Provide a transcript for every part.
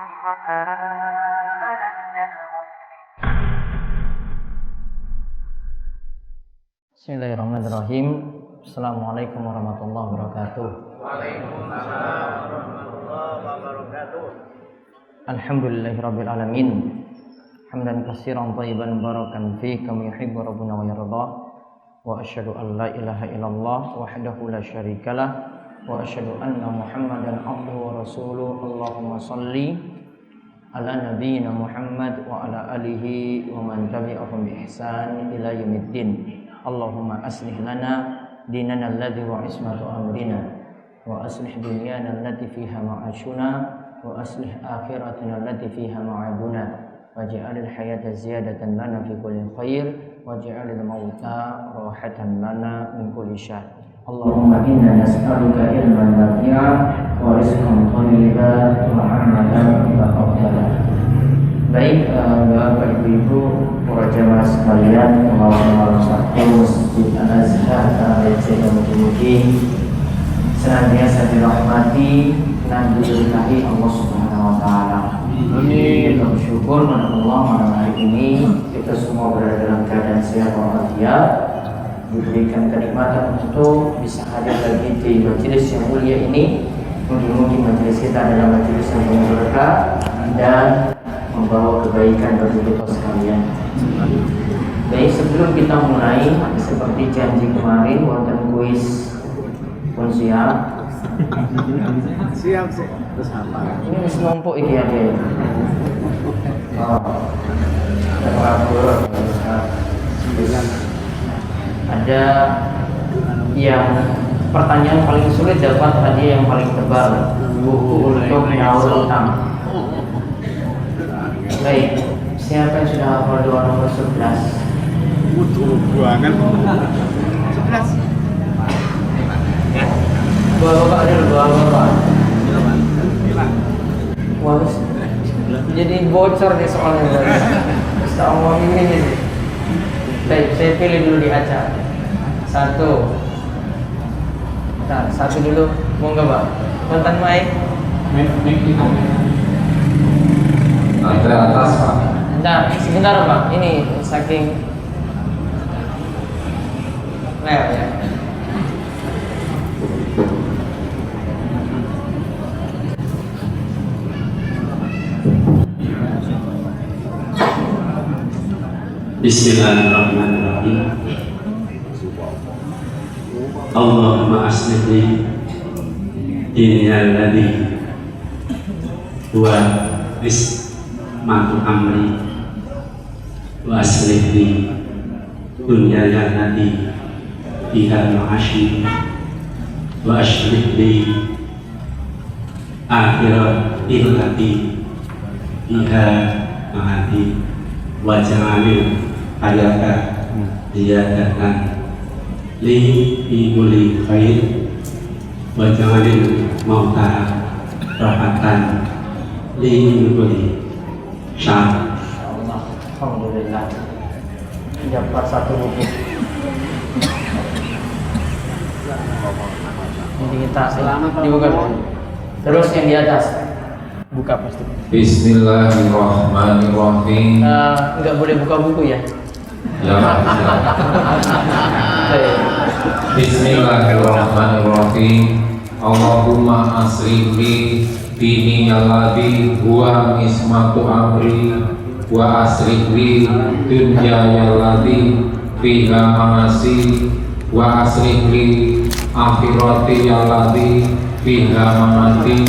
Bismillahirrahmanirrahim. Assalamualaikum warahmatullahi wabarakatuh. Waalaikumsalam warahmatullahi wabarakatuh. Alhamdulillahirabbil alamin. Hamdan katsiran thayyiban barakan fi kama yuhibbu rabbuna wa yarda. Wa asyhadu an la ilaha illallah wahdahu la syarikalah wa asyhadu anna Muhammadan abduhu wa rasuluh. Allahumma shalli ala nabiyyina Muhammad wa ala alihi wa man tabi'ahum bi ihsan ila yaumiddin. Allahumma aslih lana dinana alladhi wa ismatu amrina wa aslih dunyana allati fiha ma'ashuna wa aslih akhiratana allati fiha ma'aduna waj'alil hayata ziyadatan lana fi kulli khair waj'alil mauta rahatan lana min kulli syarr. Allahumma inna nas'aluka ilman nafi'a wa rizqan thayyiban wa 'amalan mutaqabbala. Baik, Bapak Ibu para jamaah sekalian, pengawal satu Masjid Al-Azhar ABC mugi-mugi senantiasa dirahmati dan diberkahi Allah Subhanahu wa taala. Amin. Kita bersyukur kepada Allah malam hari ini kita semua berada dalam keadaan sehat walafiat, diberikan kenikmatan untuk bisa hadir lagi di majelis yang mulia ini. Mugi-mugi majelis kita adalah majelis yang penuh berkah dan membawa kebaikan bagi kita sekalian. Baik, sebelum kita mulai, seperti janji kemarin, wonten kuis pun siap. Siap sih. Terus apa? Ini wis numpuk iki ade. Oh. Ada yang pertanyaan paling sulit dapat hadiah yang paling tebal, buku untuk nyaur utang. Baik, siapa yang sudah hafal doa nomor 11? Butuh buangan. 11. Bapak ada doa bapak. Wah, jadi bocor nih soalnya. Kita omongin ini. Baik, saya pilih dulu di acak. Satu. Nah, satu dulu. Mau nggak Pak? Konten mic. Lantai atas Pak. Nah, sebentar Pak. Ini saking lewat ya. Bismillahirrahmanirrahim. Allahumma aslih li dini alladhi huwa ismatu amri wa aslih li dunyaya allati fiha ma'ashi wa aslih li akhirati allati fiha ma'adi wa ja'alil hayata ziyadatan li fi kulli khair wa ja'alil mauta rahatan li min kulli syarr. Alhamdulillah. Dapat satu buku. Jadi kita dibuka dulu. Terus yang di atas buka pasti. Bismillahirrahmanirrahim. Enggak boleh buka buku ya. Ya, Bismillahirrahmanirrahim. Allahumma asrifli dini alladhi huwa ismatu amri wa asrifli dunya alladhi fiha ma'asi wa asrifli akhirati alladhi fiha mamati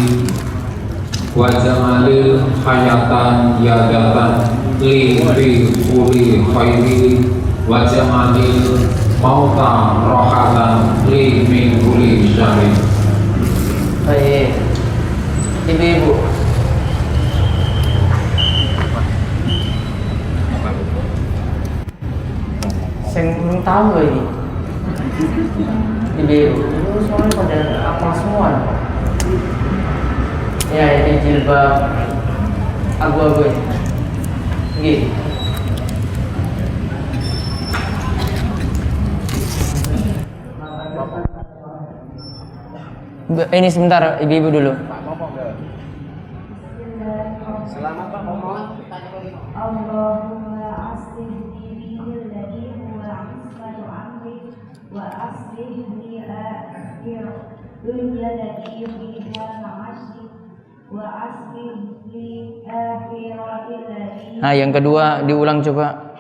wa jamalil hayatan yadatan li fi kulli khairi wa jamalil mauta rohatan li min kulli syarri. Baik, ibu-ibu. Saya belum tahu lagi. Ibu-ibu, itu soalnya pada apa semua? Ya, ini jilbab abu-abu ini. Gini. Ini sebentar, ibu-ibu dulu. Selamat Pak Momon. Allahumma aslih li alladhi huwa ismatu amri wa aslih li akhir dunya allati fiha ma'ashi wa aslih li akhirati allati. Nah, yang kedua diulang coba.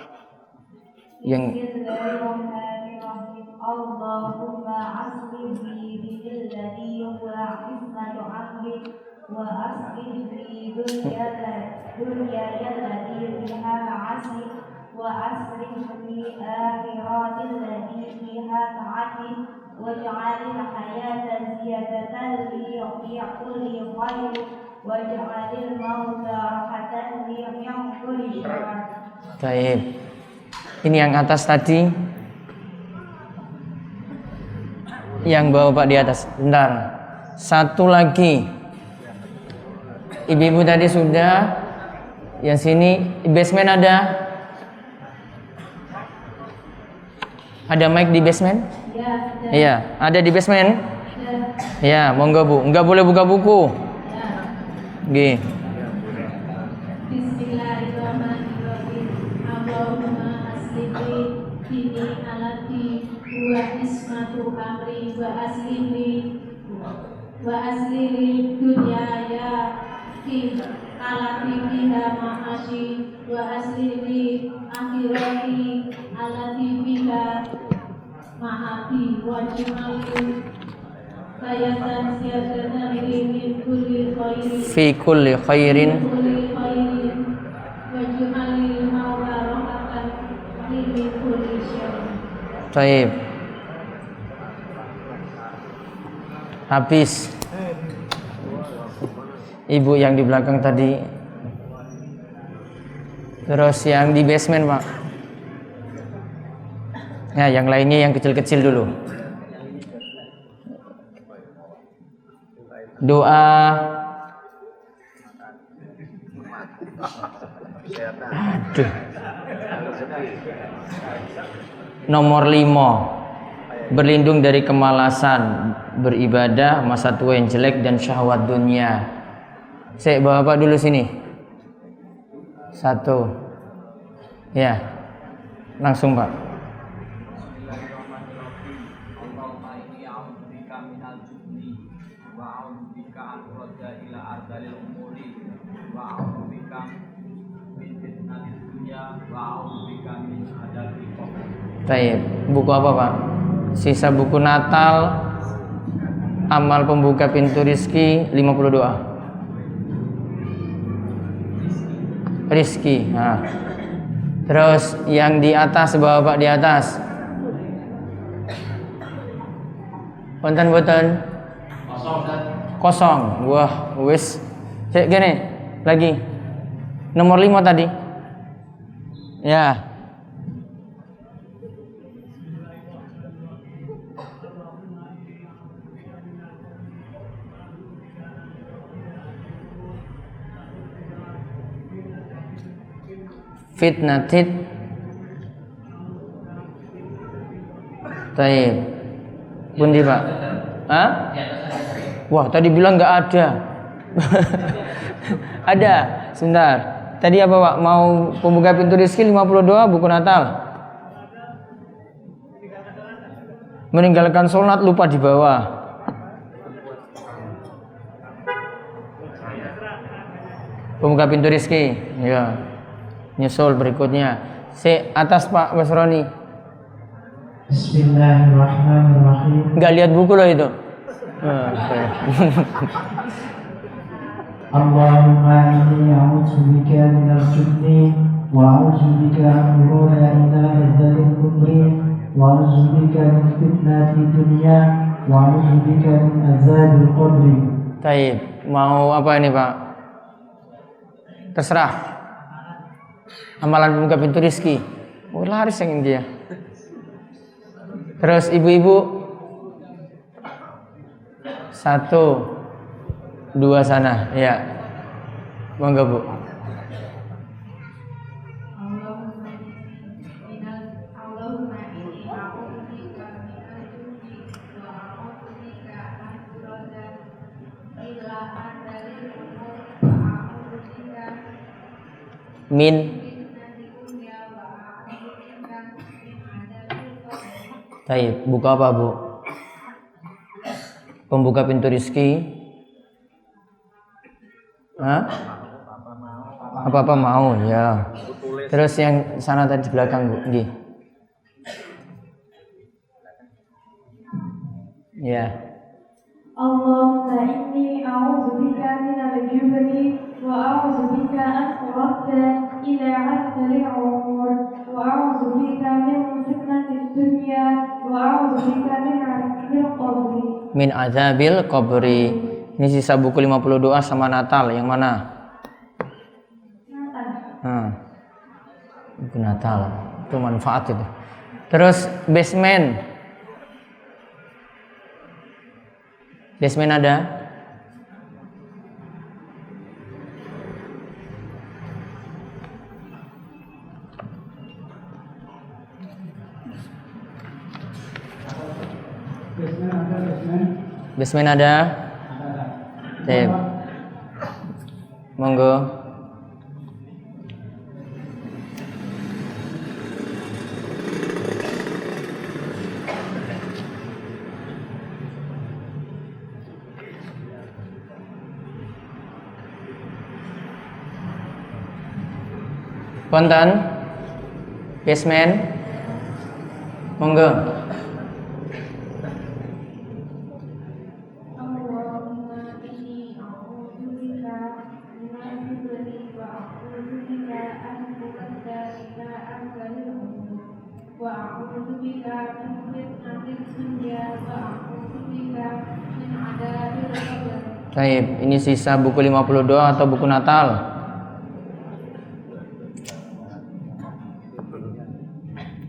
Yang Bismillahirrahmanirrahim. Allahumma aslih li alladhi huwa ismatu amri wa aslih li dunya allati fiha ma'ashi wa aslih li akhirati allati fiha ma'ashi waj'alil hayata ziyadatan li kulli khair waj'alil mauta rahatan li kulli syarr. Baik. Ini yang atas tadi. Yang bawah Pak di atas. Bentar. Satu lagi. Ibu-ibu tadi sudah. Yang sini basement ada. Ada mic di basement? Iya, ada di basement? Ya, monggo Bu. Enggak boleh buka buku. Nggih. Bismillahirrahmanirrahim. Allahumma aslih dini alati wa ismatu amri wa aslih dunya ya fi alati fiha ma'ashi wa aslih akhirati alati fiha ma'ati wa jumali hayatan siyadatan li min kulli khairin Fi kulli khairin. Baik. Habis. Ibu yang di belakang tadi. Terus yang di basement, Pak. Nah, yang lainnya yang kecil-kecil dulu. Doa. Aduh. Nomor 5. Berlindung dari kemalasan beribadah, masa tua yang jelek dan syahwat dunia. Saya bawa Bapak dulu sini. 1. Ya. Langsung, Pak. Baik, buku apa Pak? Sisa buku Natal, amal pembuka pintu rizki, 50 doa. Rizki. Nah. Terus yang di atas, bawa Pak di atas. Punten. Kosong. Wah, wis. Cek gini, lagi. Nomor 5 tadi. Ya. Fitnatid. Baik. Bundi Pak. Hah? Wah, tadi bilang nggak ada. Ada. Sebentar. Tadi apa Pak? Mau pembuka pintu rezeki 50 doa, buku Natal. Meninggalkan sholat lupa di bawah. Pembuka pintu rezeki. Ya. Nyusul berikutnya. Atas Pak Basroni. Bismillahirrahmanirrahim. Enggak lihat buku loh itu. Allahumma inni a'udzubika minal jubni wa a'udzubika an uruda ila adzalil kubri wa a'udzubika min fitnati dunya wa a'udzubika min azabil qabri. Baik, mau apa ini Pak? Terserah. Amalan pembuka pintu rizki. Oh, laris yang dia. Terus ibu-ibu 1, 2 sana. Ya. Monggo Bu. Min. Baik, buka apa Bu? Pembuka pintu rizki. Hah? Apa-apa mau ya. Terus yang sana tadi di belakang Bu, nggih. Ya. Allahumma inni a'udzubika minal jubni wa a'udzubika an uradda ila 'adzalil 'umur wa a'udzubika min fitnatis dunya wa a'udzubika min 'adzabil qabri. Min adzabil qabri. Ini sisa buku 50 doa sama Natal, yang mana? Buku Natal. Itu manfaat itu. Terus basement. Basement ada? Basement ada? Sip. Monggo. Konten basement, monggo. Allahumma inni a'udzubika minal jubni wa a'udzubika an uradda ila 'adzalil 'umur wa a'udzubika min fitnatis dunya wa a'udzubika min 'adzabil qabr. Baik, ini sisa buku 50 doa atau buku Natal?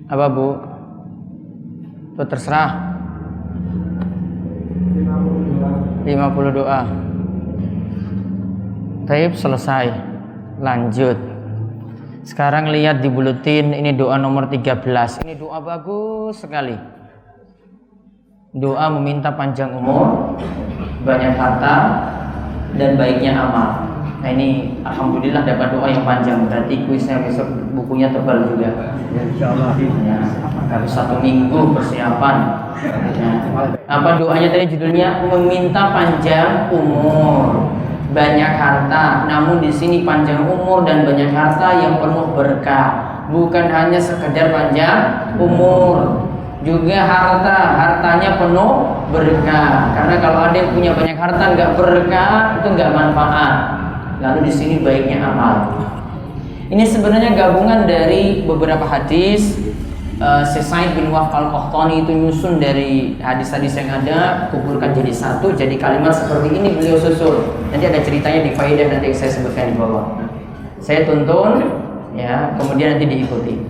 Apa Bu? Itu terserah. 50 doa. Taib selesai. Lanjut. Sekarang lihat di buletin, ini doa nomor 13. Ini doa bagus sekali. Doa meminta panjang umur, banyak harta, dan baiknya amal. Nah ini alhamdulillah dapat doa yang panjang. Berarti kuisnya besok bukunya tebal juga. Insyaallah. Ya, harus 1 minggu persiapan. Ya. Apa doanya tadi judulnya? Meminta panjang umur, banyak harta. Namun di sini panjang umur dan banyak harta yang penuh berkah. Bukan hanya sekedar panjang umur, juga hartanya penuh berkah. Karena kalau ada yang punya banyak harta nggak berkah, itu nggak manfaat. Lalu di sini baiknya amal. Ini sebenarnya gabungan dari beberapa hadis. Syekh Sa'id bin Wahb Al-Qahtani itu nyusun dari hadis-hadis yang ada, kumpulkan jadi satu, jadi kalimat seperti ini beliau susun. Nanti ada ceritanya di faedah nanti saya sebutkan di bawah. Saya tuntun, ya, kemudian nanti diikuti.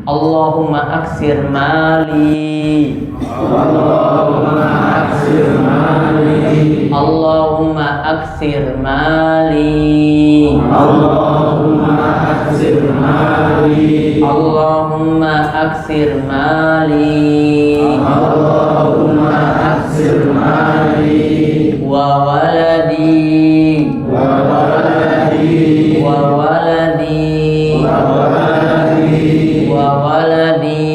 Allahumma aksir mali, Allahumma aksir mali, Allahumma aksir mali, Allahumma aksir mali, Allahumma aksir mali, Allahumma aksir mali, wa waladi, wa waladi, wa waladi, wa waladi, wa waladi,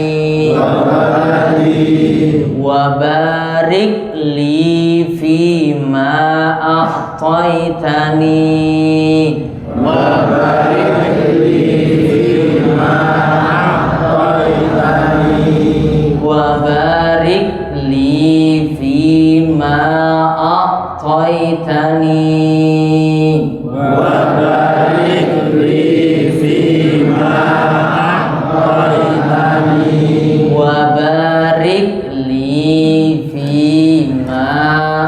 wa waladi, wa barik li fi ma a'taitani, wa barik li fi ma a'taitani, wa barik li fi ma a'taitani, wa barik li fi ma a'taitani, wa barik li fi ma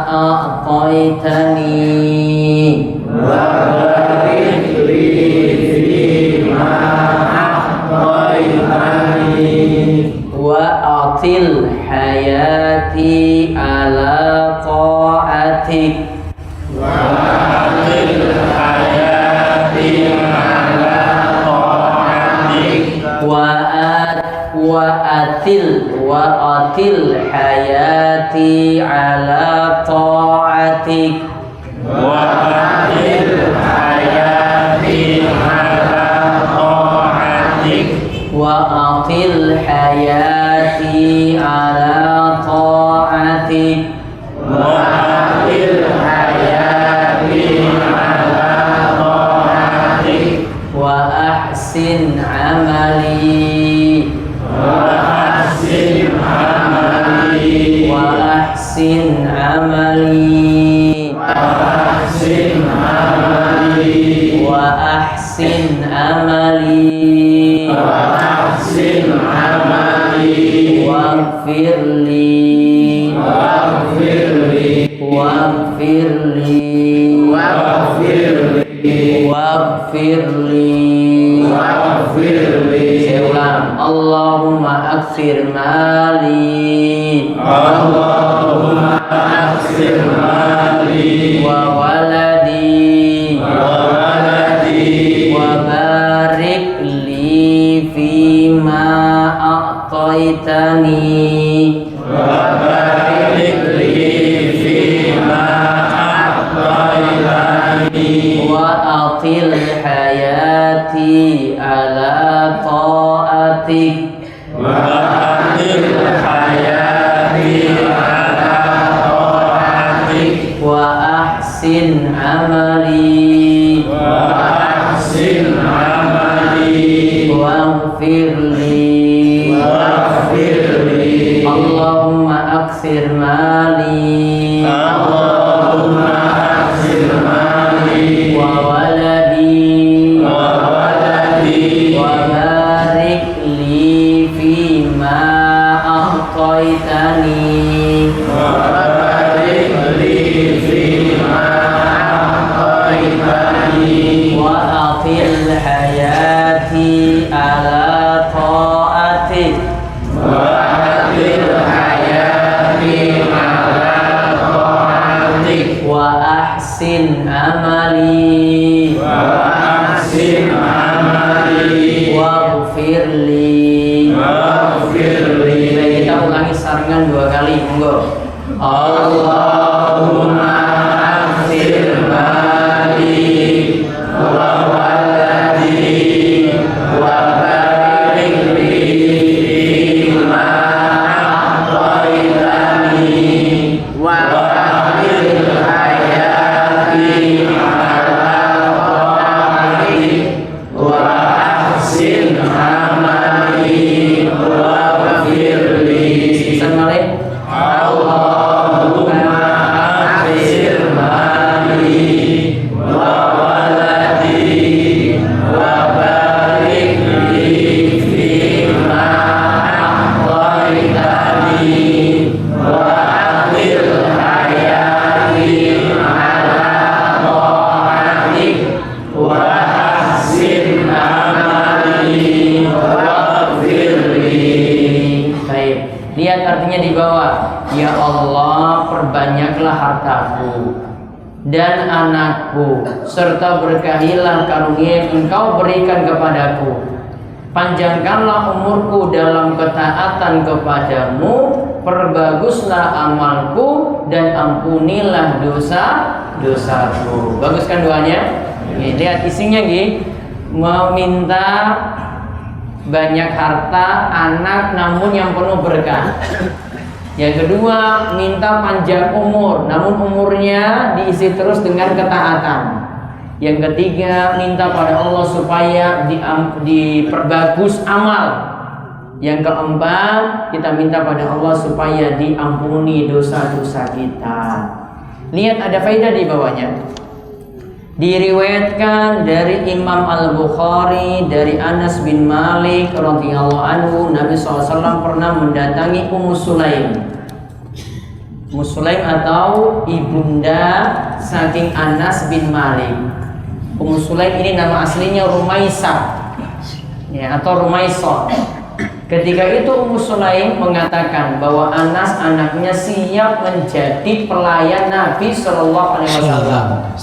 a'taitani, wa barik li fi ma a'taitani, wa atil hayati ala ta'atik, wa atil hayati ala ta'atik, wa atil hayati ala ta'atik, wa atil hayati ahsin amali wa ahsin amali wa ahsin amali wa ahsin amali wa ahsin amali wa ahsin amali waghfirli waghfirli waghfirli waghfirli waghfirli waghfirli. Saya ulang, Allahumma aksir mali Allahumma aksir mali wa waladi wa waladi wa barik li fima a'taitani wa barik li fima a'taitani wa atil hayati ala ta'atik wa atil hayati ala ta'atik wa ahsin amali wa ahsin amali waghfirli waghfirli. Allahumma aksir mali Allahumma aksir mali wa waladi wa waladi wa barik li fima a'taitani wa barik li fima a'taitani wa atil hayati ala ta'atik wa atil hayati ala ta'atik wa ahsin amali wa ahsin amali waghfirli waghfirli. Baik, kita ulangi saringan 2 kali, monggo. Allahumma aghfir mali wa waladi wa barik li fima a'taitani wa akhir hayati ala ta'atik wa ahsin amali waghfirli. Allahumma aghfir mali wa waladi wa barik li fima a'taitani wa akhir hayati ala ta'atik wa ahsin amali waghfirli. Baik, lihat artinya di bawah. Ya Allah, perbanyaklah hartaku dan anakku, serta berkahilah karunia yang Engkau berikan kepadaku. Panjangkanlah umurku dalam ketaatan kepadamu, perbaguslah amalku, dan ampunilah dosa-dosaku. Bagus kan doanya? Lihat isinya meminta banyak harta, anak, namun yang penuh berkah. Yang kedua, minta panjang umur, namun umurnya diisi terus dengan ketaatan. Yang ketiga, minta pada Allah supaya diperbagus amal. Yang keempat, kita minta pada Allah supaya diampuni dosa-dosa kita. Lihat ada faedah di bawahnya. Diriwayatkan dari Imam Al-Bukhari dari Anas bin Malik radhiyallahu anhu, Nabi SAW pernah mendatangi Ummu Sulaim. Ummu Sulaim atau ibunda saking Anas bin Malik. Ummu Sulaim ini nama aslinya Rumaisah, ya, atau Rumaisah. Ketika itu Ummu Sulaim mengatakan bahwa Anas anaknya siap menjadi pelayan Nabi Shallallahu Alaihi Wasallam.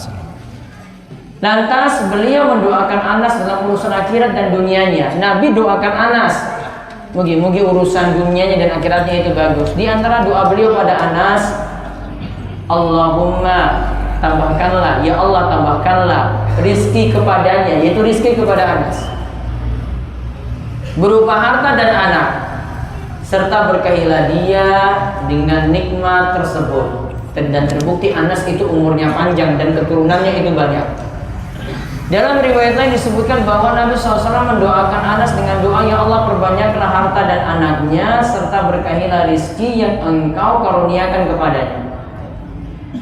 Lantas beliau mendoakan Anas dalam urusan akhirat dan dunianya. Nabi doakan Anas, mugi-mugi urusan dunianya dan akhiratnya itu bagus. Di antara doa beliau pada Anas, Allahumma tambahkanlah, ya Allah tambahkanlah rizki kepadanya, yaitu rizki kepada Anas, berupa harta dan anak, serta berkahilah dia dengan nikmat tersebut. Dan terbukti Anas itu umurnya panjang dan keturunannya itu banyak. Dalam riwayat lain disebutkan bahwa Nabi SAW mendoakan Anas dengan doa, ya Allah perbanyaklah harta dan anaknya serta berkahilah rizki yang engkau karuniakan kepadanya.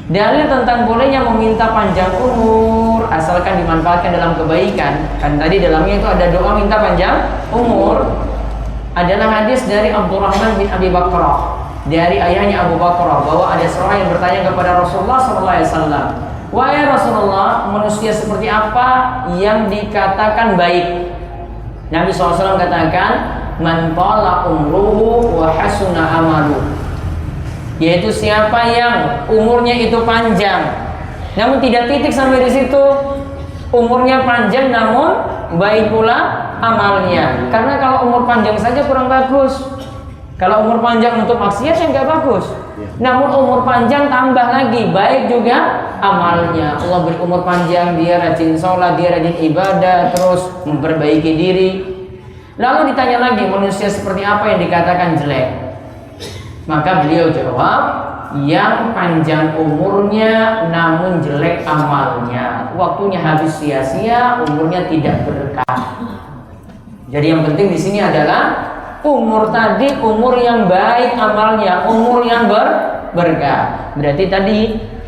Dalil tentang bolehnya meminta panjang umur asalkan dimanfaatkan dalam kebaikan, kan tadi dalamnya itu ada doa minta panjang umur, adalah hadis dari Abdurrahman bin Abi Bakrah dari ayahnya Abu Bakrah bahwa ada seorang yang bertanya kepada Rasulullah SAW, wahai Rasulullah, manusia seperti apa yang dikatakan baik? Nabi SAW katakan, man tala umruhu wa hasuna amalu, yaitu siapa yang umurnya itu panjang, namun tidak titik sampai di situ, umurnya panjang namun baik pula amalnya. Karena kalau umur panjang saja kurang bagus. Kalau umur panjang untuk maksiat ya nggak bagus. Namun umur panjang tambah lagi baik juga amalnya. Allah beri umur panjang, dia rajin sholat, dia rajin ibadah, terus memperbaiki diri. Lalu ditanya lagi, manusia seperti apa yang dikatakan jelek? Maka beliau jawab, yang panjang umurnya namun jelek amalnya, waktunya habis sia-sia, umurnya tidak berkah. Jadi yang penting di sini adalah umur tadi, umur yang baik amalnya, umur yang berkah. Berarti tadi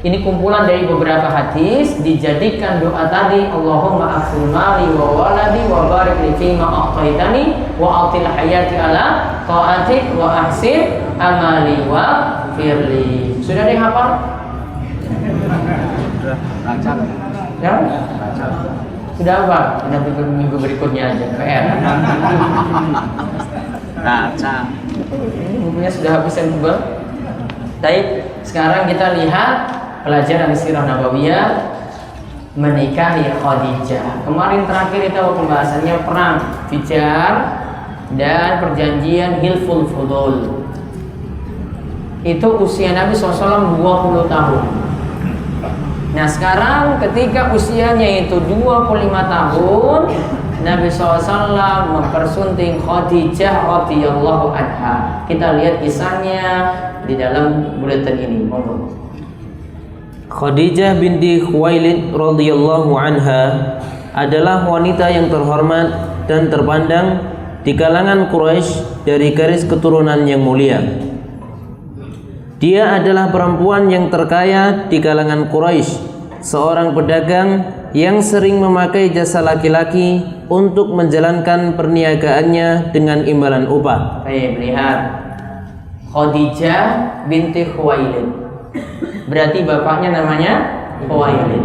ini kumpulan dari beberapa hadis, dijadikan doa tadi, Allahumma aghfir mali wa waladi wa barik li fima a'taitani wa atil hayati ala ta'atik wa ahsin amali wa firli. Sudah ada yang hafal? Lancar. Ya? Sudah apa? Nanti minggu berikutnya aja PR. Ini bukunya sudah habis yang tebal. Baik, sekarang kita lihat pelajaran sirah nabawiyah menikahi Khadijah. Kemarin terakhir itu pembahasannya perang Fijar dan perjanjian Hilful Fudul. Itu usia Nabi SAW 20 tahun. Nah sekarang ketika usianya itu 25 tahun, Nabi SAW mempersunting Khadijah radhiyallahu anha. Kita lihat kisahnya di dalam buletin ini. Monggo. Khadijah binti Khuwailid radhiyallahu anha adalah wanita yang terhormat dan terpandang di kalangan Quraisy dari garis keturunan yang mulia. Dia adalah perempuan yang terkaya di kalangan Quraisy, seorang pedagang yang sering memakai jasa laki-laki untuk menjalankan perniagaannya dengan imbalan upah. Baik, lihat Khadijah binti Khuwailid. Berarti bapaknya namanya Khuwailid.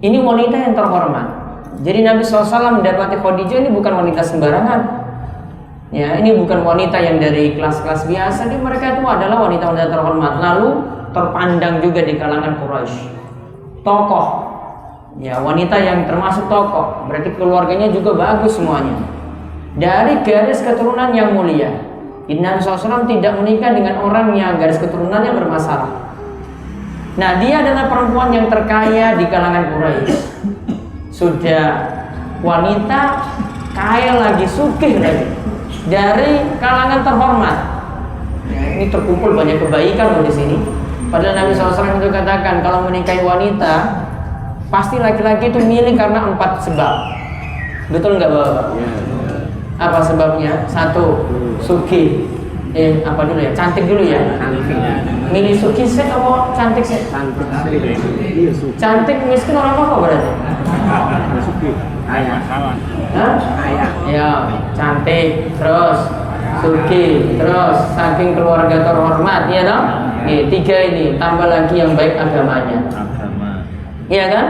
Ini wanita yang terhormat. Jadi Nabi SAW mendapati Khadijah ini bukan wanita sembarangan. Ya, ini bukan wanita yang dari kelas-kelas biasa. Jadi mereka itu adalah wanita-wanita terhormat, lalu terpandang juga di kalangan Quraisy. Tokoh, ya wanita yang termasuk tokoh. Berarti keluarganya juga bagus semuanya. Dari garis keturunan yang mulia. Nabi SAW tidak menikah dengan orang yang garis keturunannya bermasalah. Nah, dia adalah perempuan yang terkaya di kalangan Quraisy. Sudah wanita kaya lagi, sugih lagi, dari kalangan terhormat. Ya, ini terkumpul banyak kebaikan loh di sini. Padahal Nabi SAW itu katakan kalau menikahi wanita pasti laki-laki itu milih karena 4 sebab. Betul nggak Bapak? Apa sebabnya? 1, sugih. Apa dulu ya? Cantik dulu ya. Milih sugih sih atau cantik sih? Cantik miskin orang apa berarti? Ya, cantik, terus sugih, terus saking keluarga terhormat, ya dong? 3 ini, tambah lagi yang baik agamanya. Iya kan?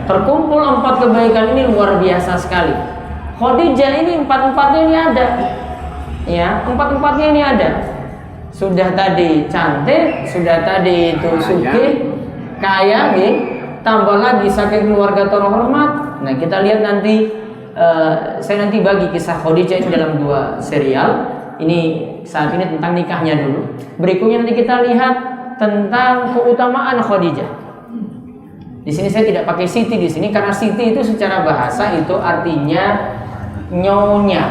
Terkumpul 4 kebaikan ini luar biasa sekali. Khadijah ini 4-4-nya ini ada. Ya, 4-4-nya ini ada. Sudah tadi cantik, sudah tadi itu sugih, kaya, tambah lagi saking keluarga terhormat. Nah, kita lihat nanti, saya nanti bagi kisah Khadijah ini dalam 2 serial. Ini saat ini tentang nikahnya dulu. Berikutnya nanti kita lihat tentang keutamaan Khadijah. Di sini saya tidak pakai Siti di sini karena Siti itu secara bahasa itu artinya nyonya.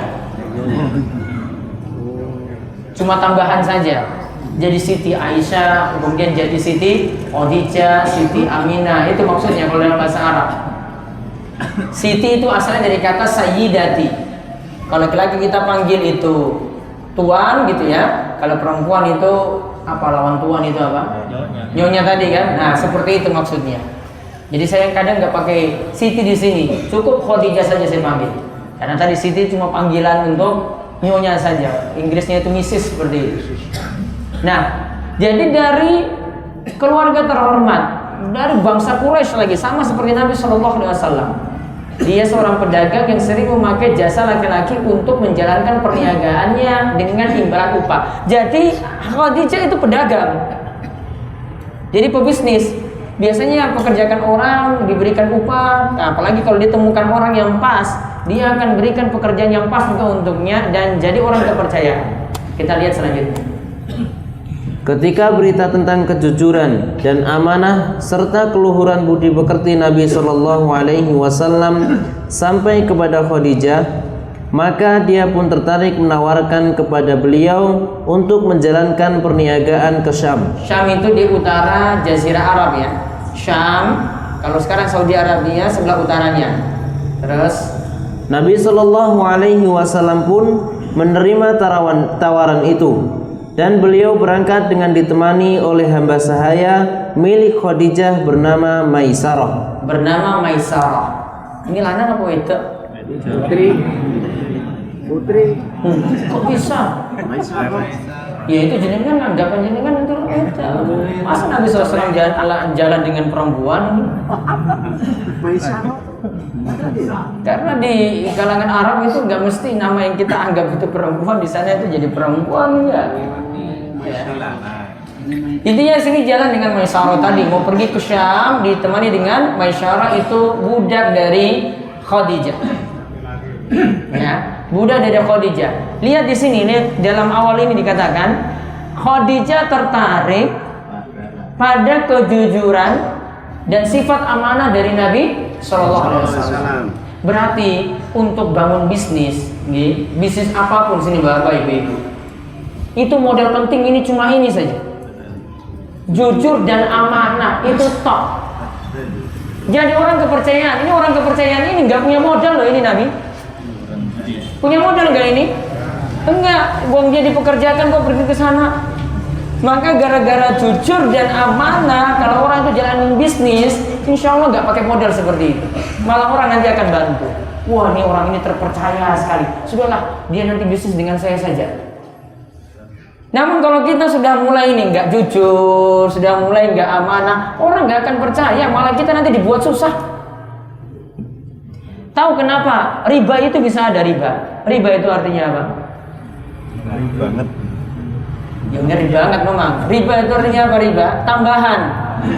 Cuma tambahan saja. Jadi Siti Aisyah, kemudian jadi Siti Khadijah, Siti Aminah, itu maksudnya kalau dalam bahasa Arab. Siti itu asalnya dari kata sayyidati. Kalau laki-laki kita panggil itu tuan gitu ya. Kalau perempuan itu apa, lawan tuan itu apa? Nyonya tadi kan. Nah, seperti itu maksudnya. Jadi saya kadang nggak pakai Siti di sini, cukup Khadijah saja saya panggil. Karena tadi Siti cuma panggilan untuk nyonya saja. Inggrisnya itu Mrs. seperti itu. Nah, jadi dari keluarga terhormat, dari bangsa Quraisy lagi, sama seperti Nabi Shallallahu Alaihi Wasallam. Dia seorang pedagang yang sering memakai jasa laki-laki untuk menjalankan perniagaannya dengan imbalan upah. Jadi Khadijah itu pedagang, jadi pebisnis. Biasanya pekerjakan orang diberikan upah, nah, apalagi kalau ditemukan orang yang pas, dia akan berikan pekerjaan yang pas juga untuknya dan jadi orang kepercayaan. Kita lihat selanjutnya. Ketika berita tentang kejujuran dan amanah serta keluhuran budi pekerti Nabi Shallallahu Alaihi Wasallam sampai kepada Khadijah, maka dia pun tertarik menawarkan kepada beliau untuk menjalankan perniagaan ke Syam. Syam itu di utara Jazirah Arab ya. Syam, kalau sekarang Saudi Arabia sebelah utaranya. Terus Nabi Shallallahu Alaihi Wasallam pun menerima tawaran itu, dan beliau berangkat dengan ditemani oleh hamba sahaya milik Khadijah bernama Maisarah. Ini lanang apa itu? Putri. Kok bisa? Ya itu jenengan anggapan jenengan itu wanita. Masa Nabi SAW jalan dengan perempuan? Karena di kalangan Arab itu nggak mesti nama yang kita anggap itu perempuan di sana itu jadi perempuan ya. Intinya sini jalan dengan Maisarah tadi, mau pergi ke Syam ditemani dengan Maisarah, itu budak dari Khadijah. Ya, budak dari Khadijah. Lihat di sini, lihat dalam awal ini dikatakan Khadijah tertarik pada kejujuran dan sifat amanah dari Nabi Shallallahu Alaihi Wasallam. Berarti untuk bangun bisnis, bisnis apapun sini Bapak Ibu, itu modal penting ini cuma ini saja. Jujur dan amanah itu top. Jadi orang kepercayaan. Ini orang kepercayaan ini nggak punya modal loh ini Nabi. Punya modal nggak ini? Enggak. Buang dia dipekerjakan kok pergi ke sana. Maka gara-gara jujur dan amanah, kalau orang itu jalanin bisnis, insya Allah nggak pakai modal seperti itu. Malah orang nanti akan bantu. Wah, ini orang ini terpercaya sekali. Sudahlah, dia nanti bisnis dengan saya saja. Namun kalau kita sudah mulai ini nggak jujur, sudah mulai nggak amanah, orang nggak akan percaya, malah kita nanti dibuat susah. Tahu kenapa? Riba itu bisa ada riba. Riba itu artinya apa? Ngeri banget. Ya ngeri banget memang. Riba itu artinya apa riba? Tambahan.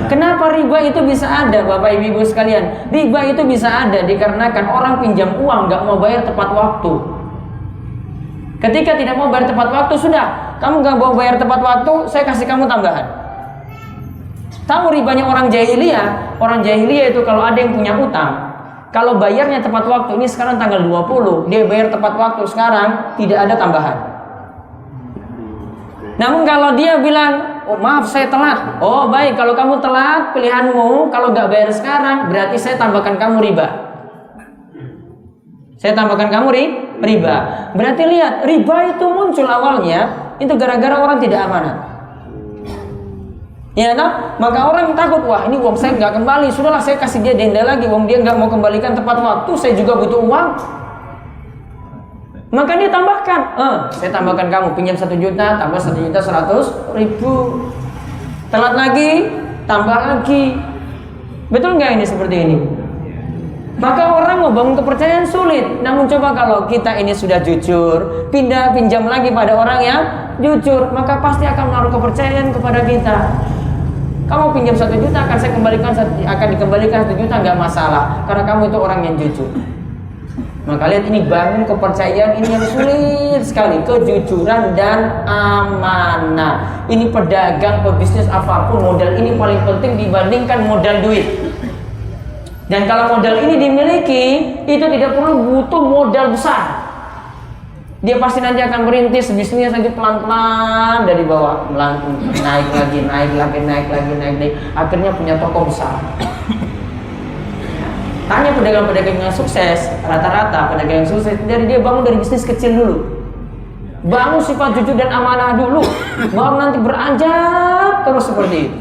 Kenapa riba itu bisa ada Bapak Ibu sekalian? Riba itu bisa ada dikarenakan orang pinjam uang nggak mau bayar tepat waktu. Ketika tidak mau bayar tepat waktu, sudah, kamu nggak mau bayar tepat waktu, saya kasih kamu tambahan. Tahu ribanya orang jahiliyah? Orang jahiliyah itu kalau ada yang punya utang, kalau bayarnya tepat waktu, ini sekarang tanggal 20, dia bayar tepat waktu sekarang, tidak ada tambahan. Namun kalau dia bilang, oh maaf saya telat, oh baik, kalau kamu telat pilihanmu, kalau nggak bayar sekarang, berarti saya tambahkan kamu riba. Saya tambahkan kamu riba. Berarti lihat, riba itu muncul awalnya itu gara-gara orang tidak amanah. Ya, nah, maka orang takut, wah ini uang saya nggak kembali, sudahlah saya kasih dia denda lagi, uang dia nggak mau kembalikan tepat waktu, saya juga butuh uang. Maka dia tambahkan, saya tambahkan kamu pinjam 1 juta, tambah 1.100.000. Telat lagi, tambah lagi. Betul nggak ini seperti ini? Maka orang mau bangun kepercayaan sulit. Namun coba kalau kita ini sudah jujur, pinjam lagi pada orang yang jujur, maka pasti akan menaruh kepercayaan kepada kita. Kamu pinjam 1 juta akan saya kembalikan, akan dikembalikan 1 juta, nggak masalah, karena kamu itu orang yang jujur. Maka lihat ini bangun kepercayaan ini yang sulit sekali, kejujuran dan amanah. Ini pedagang, pebisnis apapun, modal ini paling penting dibandingkan modal duit. Dan kalau modal ini dimiliki, itu tidak perlu butuh modal besar. Dia pasti nanti akan merintis bisnisnya saja pelan-pelan dari bawah, naik lagi, akhirnya punya toko besar. Tanya pedagang-pedagang yang sukses, rata-rata pedagang yang sukses dari dia bangun dari bisnis kecil dulu. Bangun sifat jujur dan amanah dulu, baru nanti beranjak terus seperti itu.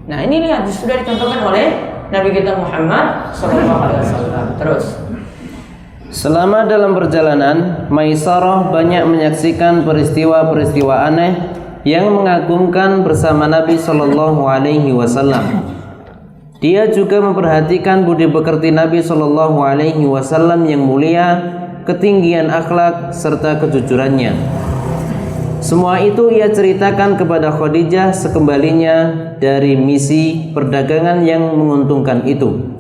Nah, ini lihat sudah dicontohkan oleh Nabi kita Muhammad SAW. Terus, selama dalam perjalanan, Maisarah banyak menyaksikan peristiwa-peristiwa aneh yang mengagumkan bersama Nabi Shallallahu Alaihi Wasallam. Dia juga memperhatikan budi pekerti Nabi Shallallahu Alaihi Wasallam yang mulia, ketinggian akhlak serta kejujurannya. Semua itu ia ceritakan kepada Khadijah sekembalinya dari misi perdagangan yang menguntungkan itu.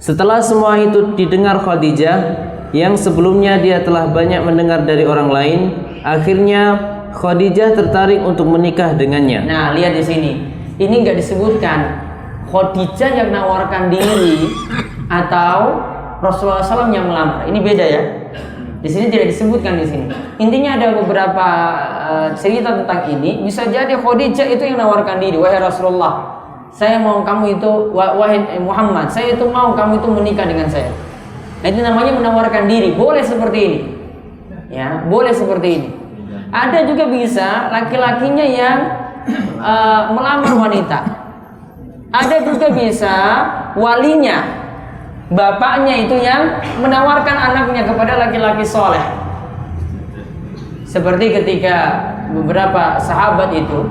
Setelah semua itu didengar Khadijah, yang sebelumnya dia telah banyak mendengar dari orang lain, akhirnya Khadijah tertarik untuk menikah dengannya. nah lihat di sini, ini nggak disebutkan Khadijah yang menawarkan diri atau Rasulullah SAW yang melamar. Ini beda ya. Di sini tidak disebutkan di sini. Intinya ada beberapa cerita tentang ini. Bisa jadi Khadijah itu yang menawarkan diri, wahai Rasulullah, saya mau kamu itu, wahai Muhammad, saya itu mau kamu itu menikah dengan saya. Nah, itu namanya menawarkan diri. Boleh seperti ini. Ya, boleh seperti ini. Ada juga bisa laki-lakinya yang melamar wanita. Ada juga bisa walinya, bapaknya itu yang menawarkan anaknya kepada laki-laki soleh. Seperti ketika beberapa sahabat itu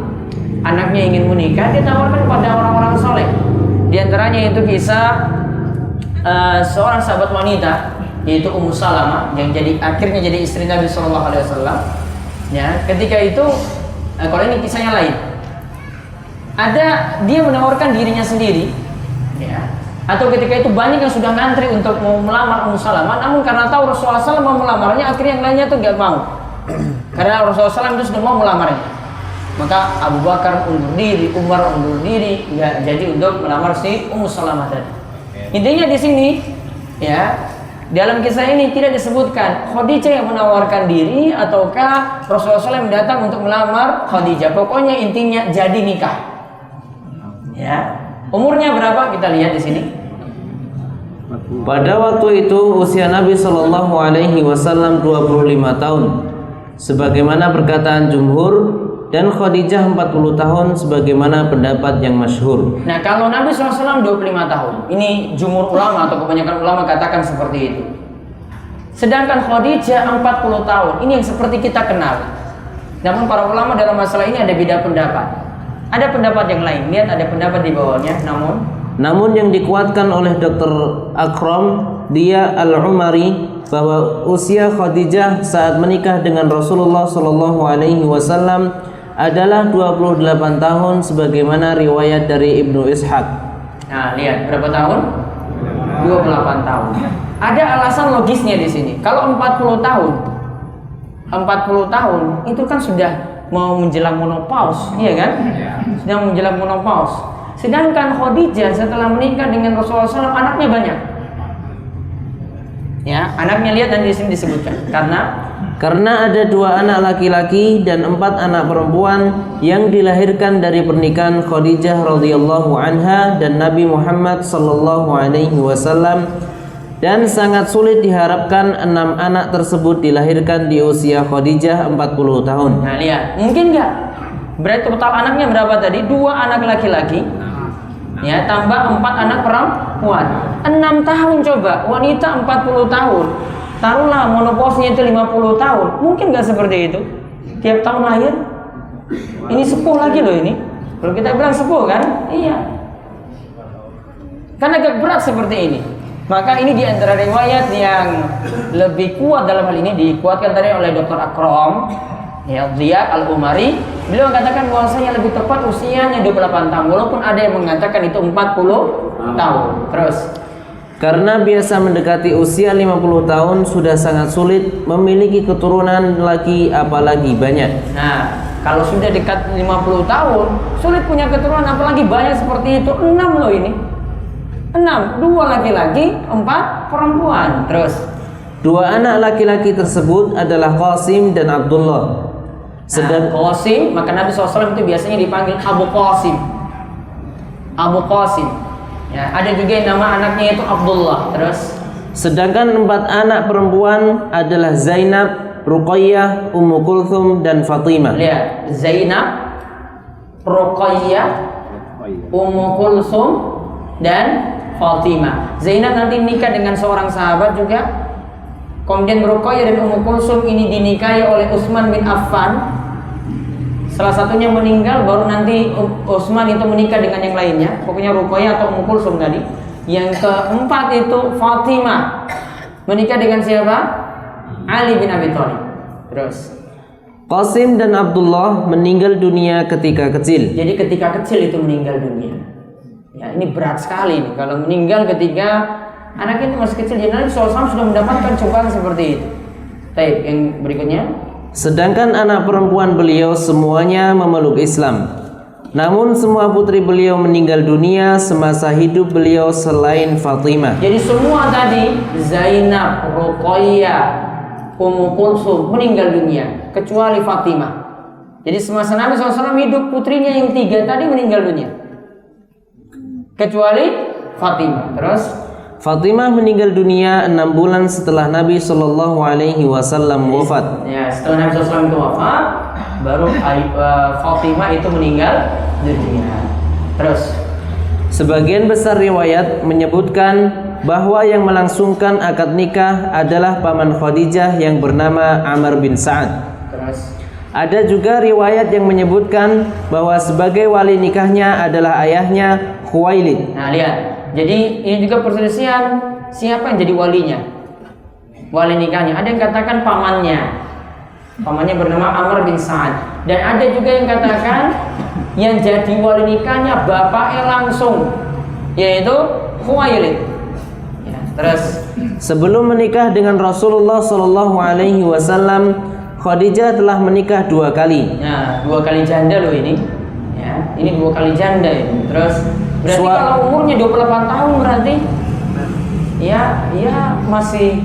anaknya ingin menikah, dia tawarkan kepada orang-orang soleh. Di antaranya itu kisah seorang sahabat wanita, yaitu Ummu Salamah, yang akhirnya jadi istri Nabi SAW. Ya, ketika itu kalau ini kisahnya lain. Ada dia menawarkan dirinya sendiri, ya. Atau ketika itu banyak yang sudah ngantri untuk mau melamar Ummu Salamah, namun karena tahu Rasulullah SAW mau melamarnya, akhirnya yang lainnya tuh nggak mau. Karena Rasulullah SAW itu sudah mau melamarnya, maka Abu Bakar undur diri, Umar undur diri, nggak jadi untuk melamar si Ummu Salamah tadi. Intinya di sini, ya, dalam kisah ini tidak disebutkan Khadijah yang menawarkan diri ataukah Rasulullah SAW yang datang untuk melamar Khadijah. Pokoknya intinya jadi nikah. Ya, umurnya berapa kita lihat di sini. Pada waktu itu usia Nabi Shallallahu Alaihi Wasallam 25 tahun, sebagaimana perkataan jumhur, dan Khadijah 40 tahun, sebagaimana pendapat yang masyhur. Nah, kalau Nabi SAW 25 tahun, ini jumhur ulama atau kebanyakan ulama katakan seperti itu. Sedangkan Khadijah 40 tahun, ini yang seperti kita kenal. Namun para ulama dalam masalah ini ada beda pendapat. Ada pendapat yang lain, lihat ada pendapat di bawahnya. Namun yang dikuatkan oleh Dr. Akram Dia Al-Umari bahwa usia Khadijah saat menikah dengan Rasulullah Shallallahu Alaihi Wasallam adalah 28 tahun, sebagaimana riwayat dari Ibnu Ishaq. Nah, lihat berapa tahun? 28 tahun. Ada alasan logisnya di sini. Kalau 40 tahun itu kan sudah mau menjelang menopause, iya kan? Sedang menjelang menopause. Sedangkan Khadijah setelah menikah dengan Rasulullah SAW anaknya banyak. Ya, anaknya lihat dan di sini disebutkan. Karena ada 2 anak laki-laki dan 4 anak perempuan yang dilahirkan dari pernikahan Khadijah radhiyallahu anha dan Nabi Muhammad sallallahu alaihi wasallam, dan sangat sulit diharapkan 6 anak tersebut dilahirkan di usia Khadijah 40 tahun. Nah, lihat, mungkin nggak? Berarti total anaknya berapa tadi? 2 anak laki-laki, ya, tambah 4 anak perempuan. 6 tahun coba, wanita 40 tahun. Taruhlah monopausnya itu 50 tahun. Mungkin nggak seperti itu? Tiap tahun lahir? Ini sepuh lagi loh ini. Kalau kita bilang sepuh kan? Iya. Kan agak berat seperti ini. Maka ini diantara riwayat yang lebih kuat dalam hal ini, dikuatkan tadi oleh Dr. Akram, ya, Dia Al-Umari. Beliau mengatakan bahwasanya lebih tepat usianya 28 tahun, walaupun ada yang mengatakan itu 40 tahun. Terus, karena biasa mendekati usia 50 tahun sudah sangat sulit memiliki keturunan lagi, apalagi banyak. Nah, kalau sudah dekat 50 tahun sulit punya keturunan, apalagi banyak seperti itu. 6 loh ini. 6, 2 laki-laki, 4 perempuan. Terus, 2 anak laki-laki tersebut adalah Qasim dan Abdullah. Qasim, maka Nabi SAW itu biasanya dipanggil Abu Qasim. Abu Qasim, Ya, ada juga yang nama anaknya itu Abdullah. Terus Sedangkan 4 anak perempuan adalah Zainab, Ruqayyah, Ummu Kulthum dan Fatimah. lihat, Zainab, Ruqayyah, Ummu Kulthum dan Fatimah. Zainab nanti nikah dengan seorang sahabat juga. Kemudian Ruqayyah dan Ummu Kulthum ini dinikahi oleh Utsman bin Affan. Salah satunya meninggal, baru nanti Utsman itu menikah dengan yang lainnya. Pokoknya Ruqayyah atau Ummu Kulthum tadi. Yang keempat itu Fatimah, menikah dengan siapa? Ali bin Abi Thalib. Terus Qasim dan Abdullah meninggal dunia ketika kecil. jadi ketika kecil itu meninggal dunia. Ya, ini berat sekali nih kalau meninggal ketika anak itu masih kecil. Jadi Nabi SAW sudah mendapatkan cobaan seperti itu. Baik, yang berikutnya. Sedangkan anak perempuan beliau semuanya memeluk Islam. Namun semua putri beliau meninggal dunia semasa hidup beliau selain Fatimah. Jadi semua tadi Zainab, Ruqayyah, Ummu Kulthum meninggal dunia kecuali Fatimah. Jadi semasa Nabi SAW hidup putrinya yang 3 tadi meninggal dunia kecuali Fatimah. Terus Fatimah meninggal dunia 6 bulan setelah Nabi Shallallahu Alaihi Wasallam wafat. ya, setelah Nabi SAW itu wafat, baru Fatimah itu meninggal dunia. Terus Sebagian besar riwayat menyebutkan bahwa yang melangsungkan akad nikah adalah paman Khadijah yang bernama Amr bin Sa'ad. terus Ada juga riwayat yang menyebutkan bahwa sebagai wali nikahnya adalah ayahnya Khuwailid. Nah, lihat. Jadi ini juga perselisihan siapa yang jadi walinya, wali nikahnya. Ada yang katakan pamannya bernama Amr bin Sa'ad, dan ada juga yang katakan yang jadi wali nikahnya bapaknya langsung, yaitu Khuwailid. Ya, terus Sebelum menikah dengan Rasulullah Shallallahu Alaihi Wasallam, Khadijah telah menikah 2 kali. nah 2 kali janda loh ini. Ya, ini 2 kali janda ini. Terus berarti kalau umurnya 28 tahun berarti ya masih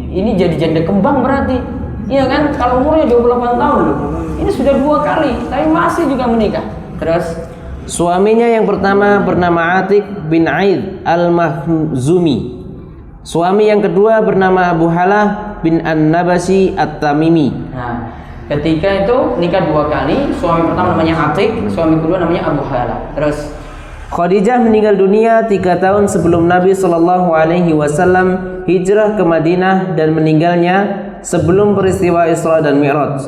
ini jadi janda kembang berarti. Iya kan? Kalau umurnya 28 tahun loh. Ini sudah 2 kali tapi masih juga menikah. Terus Suaminya yang pertama bernama Atik bin Aid al-Makhzumi. Suami yang kedua bernama Abu Halah bin An-Nabasi At-Tamimi. nah, ketika itu nikah 2 kali. Suami pertama namanya Atik, suami kedua namanya Abu Halah. Terus Khadijah meninggal dunia 3 tahun sebelum Nabi Shallallahu Alaihi Wasallam hijrah ke Madinah dan meninggalnya sebelum peristiwa Isra dan Mi'raj.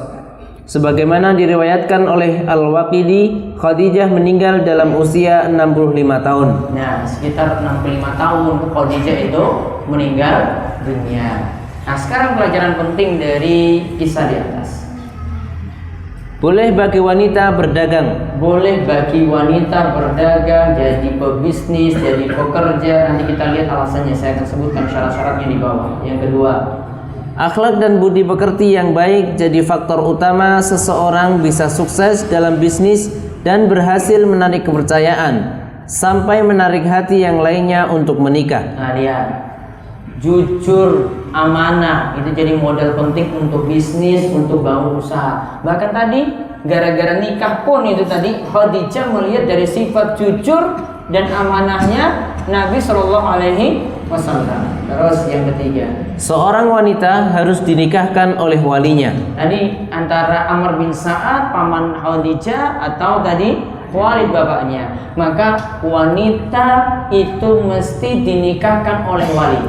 Sebagaimana diriwayatkan oleh Al-Waqidi, Khadijah meninggal dalam usia 65 tahun. nah, sekitar 65 tahun Khadijah itu meninggal dunia. Nah, sekarang pelajaran penting dari kisah di atas. Boleh bagi wanita berdagang. Boleh bagi wanita berdagang, jadi pebisnis, jadi pekerja. Nanti kita lihat alasannya, saya akan sebutkan syarat-syaratnya di bawah. Yang kedua, Akhlak dan budi pekerti yang baik jadi faktor utama seseorang bisa sukses dalam bisnis dan berhasil menarik kepercayaan sampai menarik hati yang lainnya untuk menikah. nah lihat, jujur, amanah itu jadi modal penting untuk bisnis, untuk bangun usaha. Bahkan tadi gara-gara nikah pun itu tadi Khadijah melihat dari sifat jujur dan amanahnya Nabi Shallallahu Alaihi Wasallam. Terus yang ketiga, Seorang wanita harus dinikahkan oleh walinya. tadi antara Amr bin Sa'ad paman Khadijah atau tadi Khuwailid bapaknya. Maka wanita itu mesti dinikahkan oleh wali.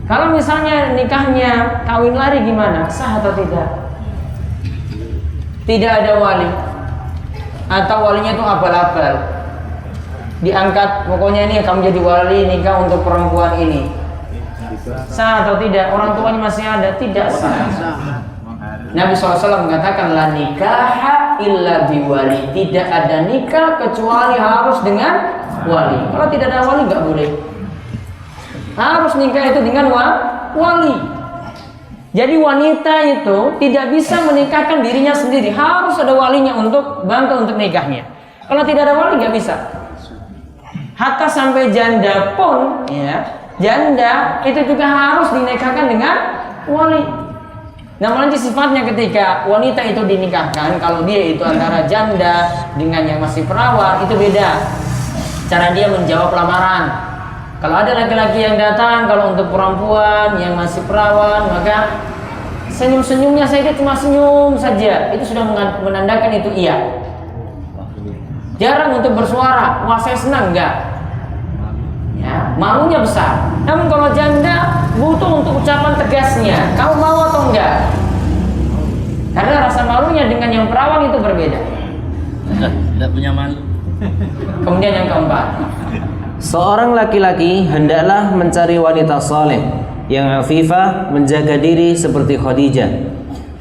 Kalau misalnya nikahnya kawin lari gimana? Sah atau tidak? Tidak ada wali, atau walinya itu abal-abal, diangkat pokoknya ini kamu jadi wali nikah untuk perempuan ini. Sah atau tidak? Orang tuanya masih ada? Tidak sah. Nabi SAW mengatakan la nikaha illa biwali. Tidak ada nikah kecuali harus dengan wali. Kalau tidak ada wali nggak boleh. Harus nikah itu dengan wali. Jadi wanita itu tidak bisa menikahkan dirinya sendiri, harus ada walinya untuk bantu untuk nikahnya. Kalau tidak ada wali nggak bisa. Hatta sampai janda pun, ya, janda itu juga harus dinikahkan dengan wali. Namun nanti sifatnya ketika wanita itu dinikahkan, kalau dia itu antara janda dengan yang masih perawan, itu beda cara dia menjawab lamaran. Kalau ada laki-laki yang datang, kalau untuk perempuan yang masih perawan, maka senyum-senyumnya saya cuma senyum saja, itu sudah menandakan itu iya. Jarang untuk bersuara, wah saya senang, enggak. Ya, malunya besar. Namun kalau janda butuh untuk ucapan tegasnya, kamu mau atau enggak? Karena rasa malunya dengan yang perawan itu berbeda. Tidak punya malu. Kemudian yang keempat, Seorang laki-laki hendaklah mencari wanita saleh yang afifah, menjaga diri seperti Khadijah.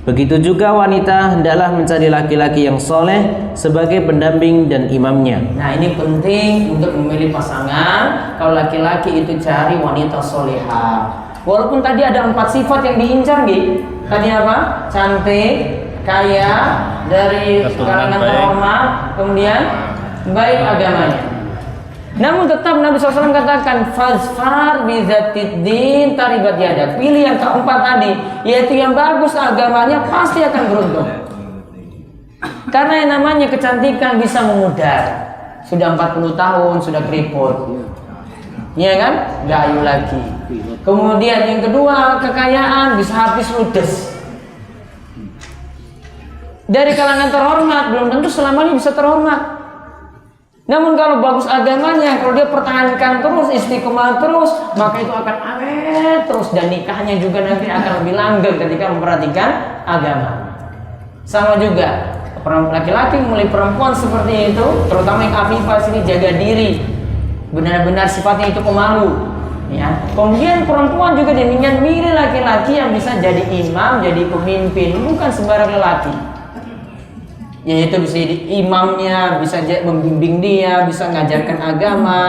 Begitu juga wanita hendaklah mencari laki-laki yang soleh sebagai pendamping dan imamnya. nah ini penting untuk memilih pasangan. Kalau laki-laki itu cari wanita soleha. Walaupun tadi ada 4 sifat yang diincar, gitu. Tadi apa? Cantik, kaya, dari kalangan terhormat, kemudian baik agamanya. Namun tetap Nabi SAW katakan fazfar bizatiddin taribat yadak. Pilih yang keempat tadi, yaitu yang bagus agamanya, pasti akan beruntung. Karena yang namanya kecantikan bisa memudar. Sudah 40 tahun, sudah keriput, iya kan? Gayu lagi. Kemudian yang kedua, kekayaan bisa habis ludes. Dari kalangan terhormat, belum tentu selamanya bisa terhormat. Namun kalau bagus agamanya, kalau dia pertahankan terus, istiqomah terus, maka itu akan awet terus, dan nikahnya juga nanti akan lebih langgeng ketika memperhatikan agama. Sama juga laki-laki mulai perempuan seperti itu, terutama yang afifah sini, jaga diri, benar-benar sifatnya itu pemalu. Ya. Kemudian perempuan juga demikian, milih laki-laki yang bisa jadi imam, jadi pemimpin, bukan sembarang lelaki. Yaitu bisa jadi imamnya, bisa membimbing dia, bisa mengajarkan agama,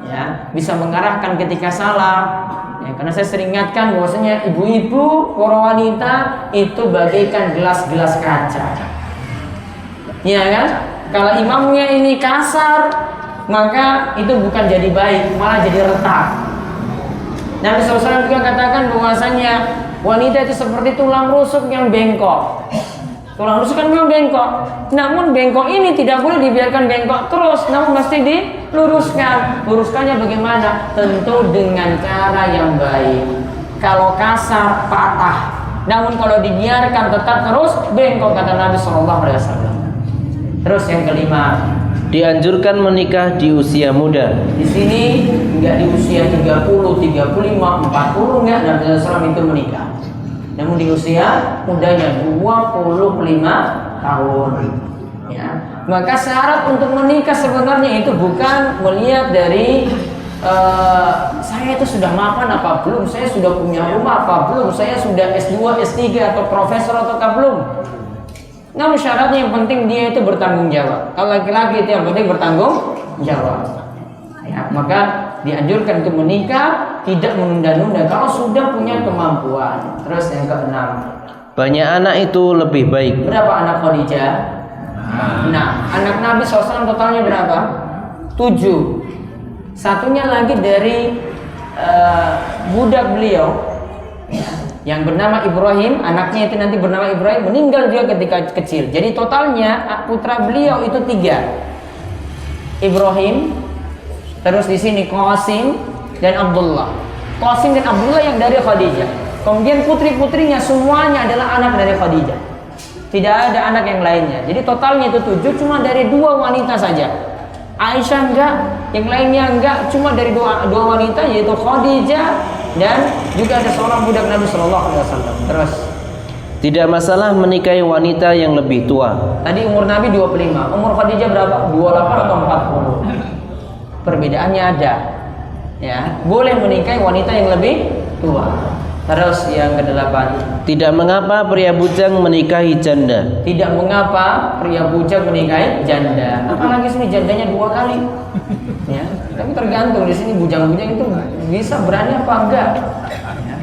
ya, bisa mengarahkan ketika salah. Ya, karena saya sering ingatkan bahwasanya ibu-ibu, para wanita itu bagaikan gelas-gelas kaca. Ya kan? Kalau imamnya ini kasar, maka itu bukan jadi baik, malah jadi retak. Nabi SAW juga katakan bahwasanya wanita itu seperti tulang rusuk yang bengkok. Tulang rusuk kan memang bengkok. Namun bengkok ini tidak boleh dibiarkan bengkok terus, namun mesti diluruskan. Luruskannya bagaimana? Tentu dengan cara yang baik. Kalau kasar, patah. Namun kalau dibiarkan tetap terus bengkok, kata Nabi SAW. Terus yang kelima, Dianjurkan menikah di usia muda. di sini enggak di usia 30, 35, 40 enggak, Nabi SAW itu menikah. Namun di usia mudanya 25 tahun. Ya. Maka syarat untuk menikah sebenarnya itu bukan melihat dari saya itu sudah mapan apa belum, saya sudah punya rumah apa belum, saya sudah S2, S3 atau profesor atau belum. Namun syaratnya yang penting dia itu bertanggung jawab. Kalau laki-laki itu yang penting bertanggung jawab. Ya, maka dianjurkan untuk menikah, tidak menunda-nunda kalau sudah punya kemampuan. Terus yang keenam, Banyak anak itu lebih baik. berapa anak Khadijah? Nah, anak Nabi SAW totalnya berapa? 7. Satunya lagi dari budak beliau, yang bernama Ibrahim. Anaknya itu nanti bernama Ibrahim, meninggal juga ketika kecil. Jadi totalnya putra beliau itu 3. Ibrahim, terus di sini Qasim dan Abdullah. Qasim dan Abdullah yang dari Khadijah. Kemudian putri-putrinya semuanya adalah anak dari Khadijah. Tidak ada anak yang lainnya. Jadi totalnya itu 7, cuma dari 2 wanita saja. Aisyah enggak, yang lainnya enggak, cuma dari 2 wanita, yaitu Khadijah dan juga ada seorang budak Nabi SAW. Terus Tidak masalah menikahi wanita yang lebih tua. tadi umur Nabi 25, umur Khadijah berapa? 28 atau 40? Perbedaannya ada, ya. Boleh menikahi wanita yang lebih tua. Terus yang ke-8, Tidak mengapa pria bujang menikahi janda. tidak mengapa pria bujang menikahi janda. Apalagi sini jandanya 2 kali, ya. Tapi tergantung di sini bujang-bujang itu bisa berani apa enggak, ya.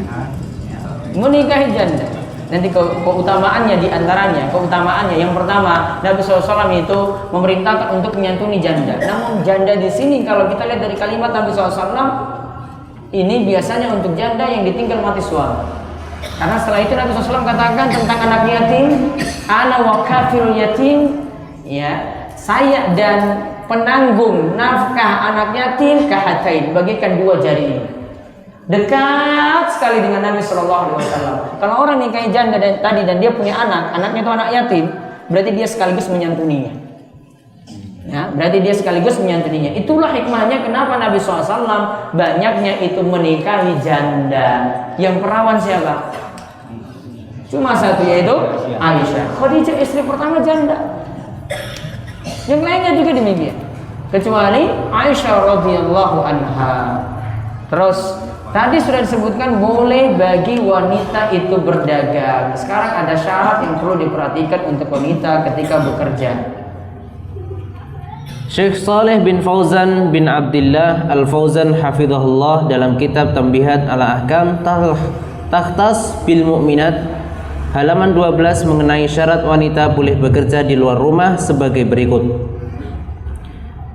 Menikahi janda. Nanti keutamaannya diantaranya, keutamaannya yang pertama, Nabi SAW itu memerintahkan untuk menyantuni janda. Namun janda di sini kalau kita lihat dari kalimat Nabi SAW, ini biasanya untuk janda yang ditinggal mati suami. Karena setelah itu Nabi SAW katakan tentang anak yatim, ana wa kafirul yatim, ya, saya dan penanggung nafkah anak yatim kahatain, bagikan dua jari ini. Dekat sekali dengan Nabi SAW. Kalau orang nikahi janda dan dia punya anak, anaknya itu anak yatim, berarti dia sekaligus menyantuninya. Ya, berarti dia sekaligus menyantuninya. Itulah hikmahnya kenapa Nabi SAW banyaknya itu menikahi janda. Yang perawan siapa? Cuma satu, yaitu Aisyah. Khadijah istri pertama janda. Yang lainnya juga demikian. Kecuali Aisyah radhiyallahu anha. Terus tadi sudah disebutkan boleh bagi wanita itu berdagang. Sekarang ada syarat yang perlu diperhatikan untuk wanita ketika bekerja. Syekh Saleh bin Fauzan bin Abdullah Al-Fauzan hafizahullah dalam kitab Tambihat ala Ahkam Takhtas bil Mu'minat halaman 12 mengenai syarat wanita boleh bekerja di luar rumah sebagai berikut.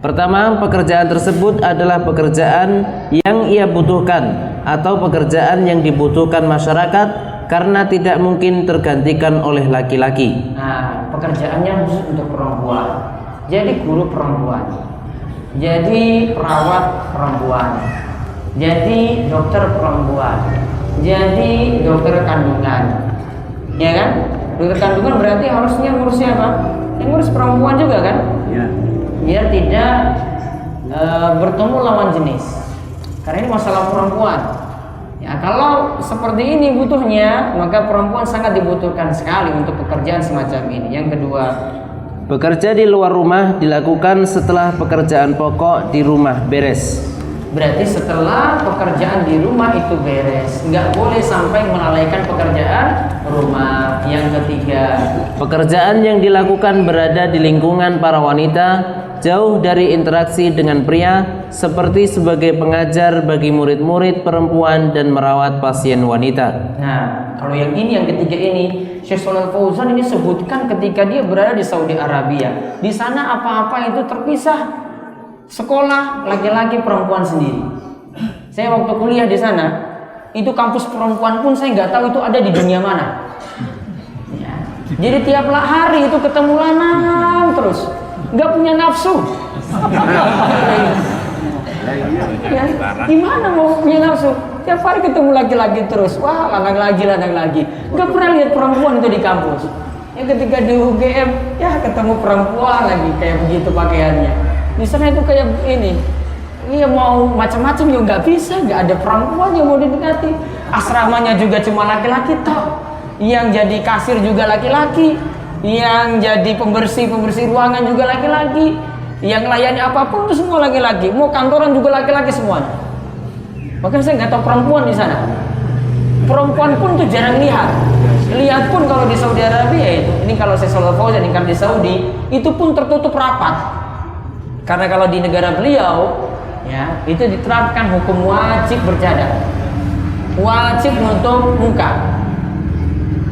Pertama, pekerjaan tersebut adalah pekerjaan yang ia butuhkan atau pekerjaan yang dibutuhkan masyarakat karena tidak mungkin tergantikan oleh laki-laki. Nah, pekerjaannya khusus untuk perempuan. Jadi guru perempuan, jadi perawat perempuan, jadi dokter perempuan, jadi dokter kandungan, ya kan? Dokter kandungan berarti harusnya ngurus siapa? Yang ngurus perempuan juga kan? Ya. Biar tidak bertemu lawan jenis. Karena ini masalah perempuan. Ya, kalau seperti ini butuhnya, maka perempuan sangat dibutuhkan sekali untuk pekerjaan semacam ini. Yang kedua, bekerja di luar rumah dilakukan setelah pekerjaan pokok di rumah beres. Berarti setelah pekerjaan di rumah itu beres, nggak boleh sampai melalaikan pekerjaan rumah. Yang ketiga, pekerjaan yang dilakukan berada di lingkungan para wanita, jauh dari interaksi dengan pria, seperti sebagai pengajar bagi murid-murid perempuan dan merawat pasien wanita. Nah, kalau yang ini, yang ketiga ini, Syekh Shalal Fauzan ini sebutkan ketika dia berada di Saudi Arabia. Di sana apa-apa itu terpisah. Sekolah laki-laki perempuan sendiri. Saya waktu kuliah di sana, itu kampus perempuan pun saya nggak tahu itu ada di dunia mana. Ya. Jadi tiap hari itu ketemu lanang terus, nggak punya nafsu. Ya, gimana mau punya nafsu? Tiap hari ketemu laki-laki terus, wah lanang lagi, nggak pernah lihat perempuan itu di kampus. Ya ketika di UGM, ya ketemu perempuan lagi kayak begitu pakaiannya. Di sana itu kayak ini, iya mau macam-macam juga nggak bisa, nggak ada perempuan yang mau didekati. Asramanya juga cuma laki-laki toh. Yang jadi kasir juga laki-laki, yang jadi pembersih ruangan juga laki-laki, yang melayani apapun itu semua laki-laki. Mau kantoran juga laki-laki semuanya. Makanya saya nggak tahu perempuan di sana. Perempuan pun tuh jarang lihat. Lihat pun kalau di Saudi Arabia itu, ini kalau saya Shalal Fauzan yang di Saudi, itu pun tertutup rapat. Karena kalau di negara beliau, ya itu diterapkan hukum wajib bercadar, wajib menutup muka.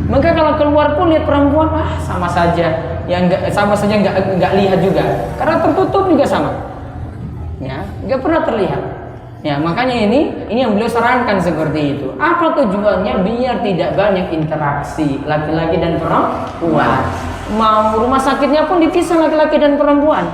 Maka kalau keluar pun lihat perempuan, sama saja, yang nggak lihat juga, karena tertutup juga sama, ya nggak pernah terlihat. Ya makanya ini yang beliau sarankan seperti itu. Apa tujuannya? Biar tidak banyak interaksi laki-laki dan perempuan. Mau rumah sakitnya pun dipisah laki-laki dan perempuan.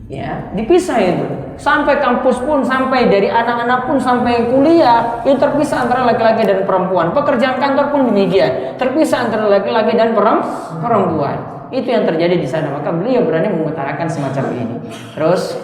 Ya, dipisah itu. Sampai kampus pun, sampai dari anak-anak pun sampai kuliah itu terpisah antara laki-laki dan perempuan. Pekerjaan kantor pun demikian, terpisah antara laki-laki dan perempuan. Itu yang terjadi di sana. Maka beliau berani mengutarakan semacam ini. Terus,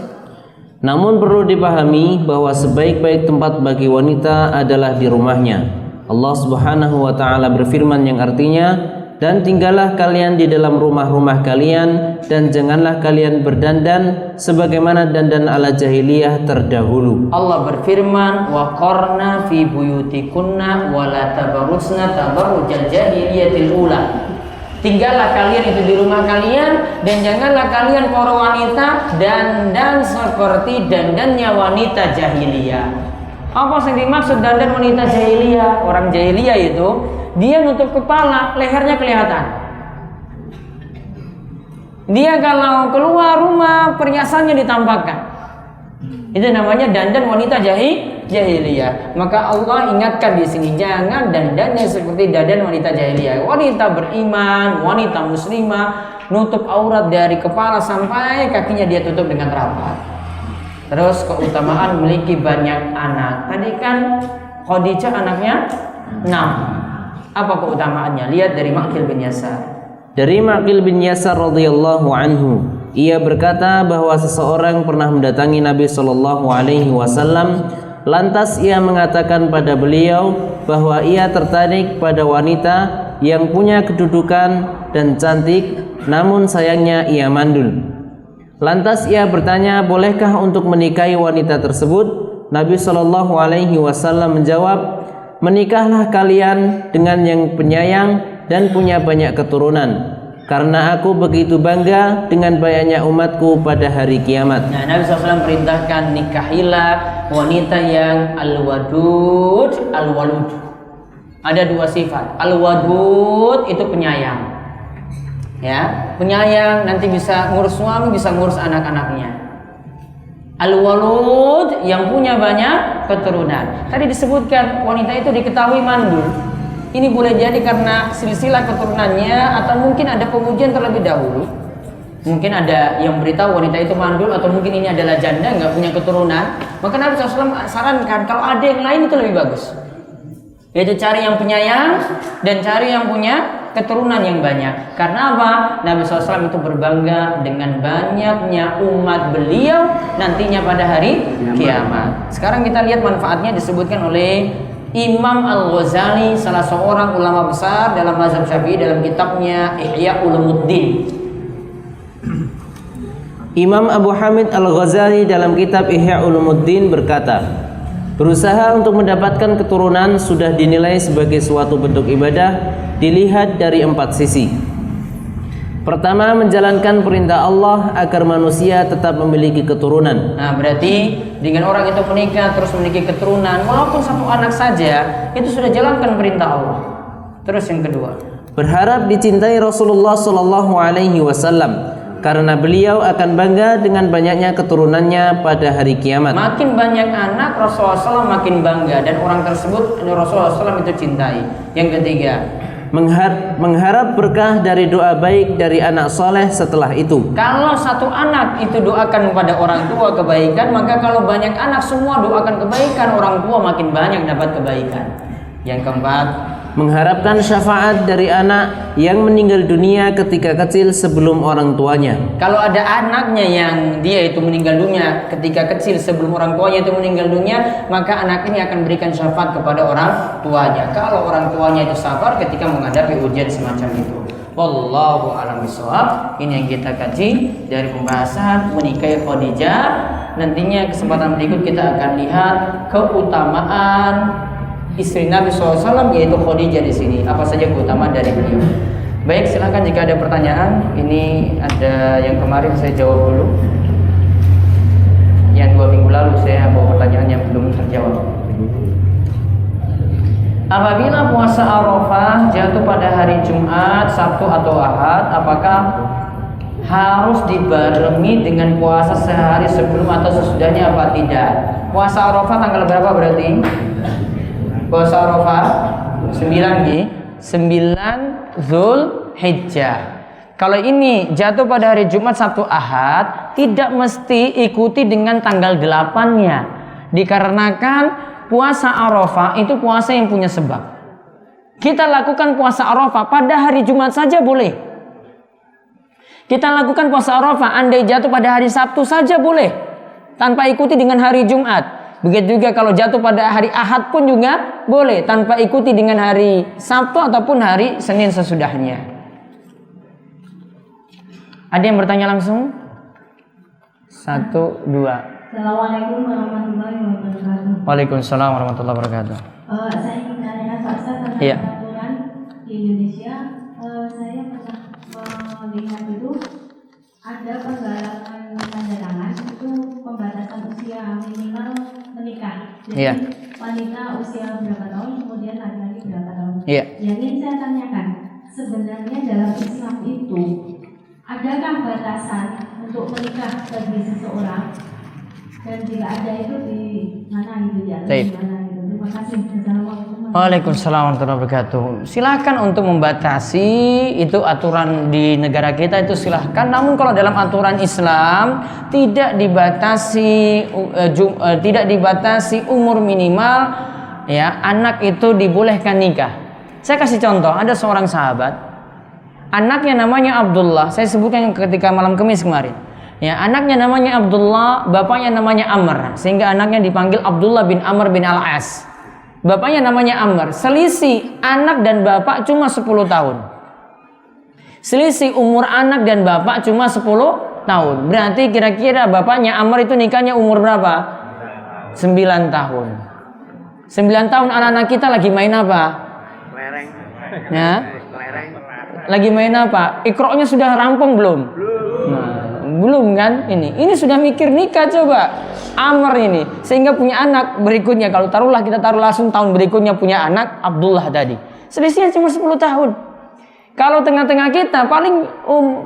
namun perlu dipahami bahwa sebaik-baik tempat bagi wanita adalah di rumahnya. Allah Subhanahu wa taala berfirman yang artinya, dan tinggallah kalian di dalam rumah-rumah kalian dan janganlah kalian berdandan sebagaimana dandan ala jahiliyah terdahulu. Allah berfirman, wa qarna fi buyutikunna wa la tabarrusna tabarrujal jahiliyatil ula. Tinggallah kalian itu di rumah kalian dan janganlah kalian para wanita dandan seperti dandannya wanita jahiliyah. Apa yang dimaksud dandan wanita jahiliyah? Orang jahiliyah itu dia nutup kepala, lehernya kelihatan. Dia kalau keluar rumah perhiasannya ditampakkan. Itu namanya dandan wanita jahiliyah. Maka Allah ingatkan di sini, jangan dandannya seperti dandan wanita jahiliyah. Wanita beriman, wanita muslimah, nutup aurat dari kepala sampai kakinya dia tutup dengan rapat. Terus keutamaan memiliki banyak anak. Tadi kan Khadijah anaknya 6. Apa keutamaannya? Lihat dari Maqil bin Yasar. Dari Maqil bin Yasar radhiyallahu anhu, ia berkata bahwa seseorang pernah mendatangi Nabi Shallallahu Alaihi Wasallam. Lantas ia mengatakan pada beliau bahwa ia tertarik pada wanita yang punya kedudukan dan cantik, namun sayangnya ia mandul. Lantas ia bertanya, bolehkah untuk menikahi wanita tersebut? Nabi Shallallahu Alaihi Wasallam menjawab, menikahlah kalian dengan yang penyayang dan punya banyak keturunan, karena aku begitu bangga dengan banyaknya umatku pada hari kiamat. Nah, Nabi SAW perintahkan nikahilah wanita yang al-wadud, al-walud. Ada 2 sifat. Al-wadud itu penyayang. Ya, penyayang, nanti bisa ngurus suami, bisa ngurus anak-anaknya. Al-walud yang punya banyak keturunan. Tadi disebutkan wanita itu diketahui mandul. Ini boleh jadi karena silsilah keturunannya, atau mungkin ada pengujian terlebih dahulu. Mungkin ada yang beritahu wanita itu mandul, atau mungkin ini adalah janda nggak punya keturunan. Maka Nabi SAW sarankan kalau ada yang lain itu lebih bagus, yaitu cari yang penyayang dan cari yang punya keturunan yang banyak. Karena apa? Nabi SAW itu berbangga dengan banyaknya umat beliau nantinya pada hari kiamat. Sekarang kita lihat manfaatnya disebutkan oleh Imam Al-Ghazali, salah seorang ulama besar dalam mazhab Syafi'i, dalam kitabnya Ihya Ulumuddin. Imam Abu Hamid Al-Ghazali dalam kitab Ihya Ulumuddin berkata, berusaha untuk mendapatkan keturunan sudah dinilai sebagai suatu bentuk ibadah dilihat dari 4 sisi. Pertama, menjalankan perintah Allah agar manusia tetap memiliki keturunan. Nah, berarti dengan orang itu menikah terus memiliki keturunan, walaupun 1 anak saja, itu sudah jalankan perintah Allah. Terus yang kedua, berharap dicintai Rasulullah Shallallahu Alaihi Wasallam, karena beliau akan bangga dengan banyaknya keturunannya pada hari kiamat. Makin banyak anak Rasulullah SAW makin bangga, dan orang tersebut Rasulullah SAW itu cintai. Yang ketiga, mengharap berkah dari doa baik dari anak soleh setelah itu. Kalau 1 anak itu doakan kepada orang tua kebaikan, maka kalau banyak anak semua doakan kebaikan, orang tua makin banyak dapat kebaikan. Yang keempat, mengharapkan syafaat dari anak yang meninggal dunia ketika kecil sebelum orang tuanya. Kalau ada anaknya yang dia itu meninggal dunia ketika kecil sebelum orang tuanya itu meninggal dunia, maka anak ini akan berikan syafaat kepada orang tuanya. Kalau orang tuanya itu sabar ketika menghadapi ujian semacam itu. Wallahu a'lam bishawab. Ini yang kita kaji dari pembahasan menikahi Khadijah. Nantinya kesempatan berikut kita akan lihat keutamaan istri Nabi SAW, yaitu Khadijah di sini. Apa saja keutamaan dari beliau? Baik, silakan jika ada pertanyaan. Ini ada yang kemarin saya jawab dulu. Yang 2 minggu lalu saya bawa pertanyaan yang belum terjawab. Apabila puasa Arafah jatuh pada hari Jumat, Sabtu atau Ahad, apakah harus dibarengi dengan puasa sehari sebelum atau sesudahnya apa tidak? Puasa Arafah tanggal berapa berarti? Puasa Arafah 9 Zulhijjah. Kalau ini jatuh pada hari Jumat, Sabtu, Ahad, tidak mesti ikuti dengan tanggal 8-nya. Dikarenakan puasa Arafah itu puasa yang punya sebab. Kita lakukan puasa Arafah pada hari Jumat saja boleh. Kita lakukan puasa Arafah andai jatuh pada hari Sabtu saja boleh, tanpa ikuti dengan hari Jumat. Begitu juga kalau jatuh pada hari Ahad pun juga boleh, tanpa ikuti dengan hari Sabtu ataupun hari Senin sesudahnya. Ada yang bertanya langsung? 1, 2. Assalamualaikum warahmatullahi wabarakatuh. Waalaikumsalam warahmatullahi wabarakatuh. Saya ingin tanya Pak Ustaz tentang peraturan di Indonesia. Saya pernah melihat itu ada penggalangan tanda tangan itu pembatasan usia minimal menikah. Jadi wanita usia berapa tahun, kemudian laki-laki berapa tahun. Yang ingin saya tanyakan, sebenarnya dalam Islam itu adakah batasan untuk menikah bagi seseorang? Dan jika ada itu di mana gitu ya? Baik. Di mana gitu. Terima kasih. Assalamualaikum. Waalaikumsalam warahmatullahi wabarakatuh. Silakan untuk membatasi itu aturan di negara kita itu silahkan. Namun kalau dalam aturan Islam tidak dibatasi umur minimal ya anak itu dibolehkan nikah. Saya kasih contoh, ada seorang sahabat, anaknya namanya Abdullah. Saya sebutkan ketika malam Kamis kemarin. Ya, anaknya namanya Abdullah, bapaknya namanya Amr, sehingga anaknya dipanggil Abdullah bin Amr bin Al-As. Bapaknya namanya Amr. Selisih anak dan bapak cuma 10 tahun. Selisih umur anak dan bapak cuma 10 tahun. Berarti kira-kira bapaknya Amr itu nikahnya umur berapa? 9 tahun. 9 tahun anak-anak kita lagi main apa? Ya? Lagi main apa? Iqra-nya sudah rampung belum? Nah, belum kan? Ini sudah mikir nikah coba. Amr ini sehingga punya anak berikutnya, kalau taruh langsung tahun berikutnya punya anak Abdullah tadi. Selisihnya cuma 10 tahun. Kalau tengah-tengah kita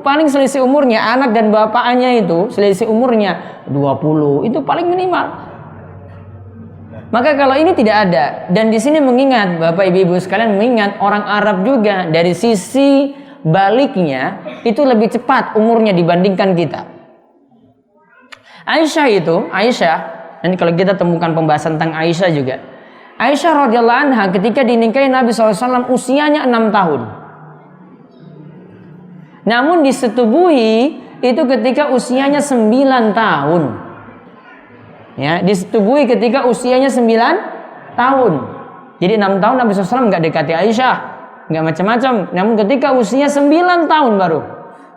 paling selisih umurnya anak dan bapaknya itu selisih umurnya 20, itu paling minimal. Maka kalau ini tidak ada, dan di sini mengingat Bapak Ibu sekalian, mengingat orang Arab juga dari sisi baliknya itu lebih cepat umurnya dibandingkan kita. Aisyah, dan kalau kita temukan pembahasan tentang Aisyah juga. Aisyah radhiyallahu anha ketika dinikahi Nabi SAW usianya 6 tahun. Namun disetubuhi itu ketika usianya 9 tahun. Ya, disetubuhi ketika usianya 9 tahun. Jadi 6 tahun Nabi SAW nggak dekati Aisyah, nggak macam-macam. Namun ketika usia 9 tahun baru,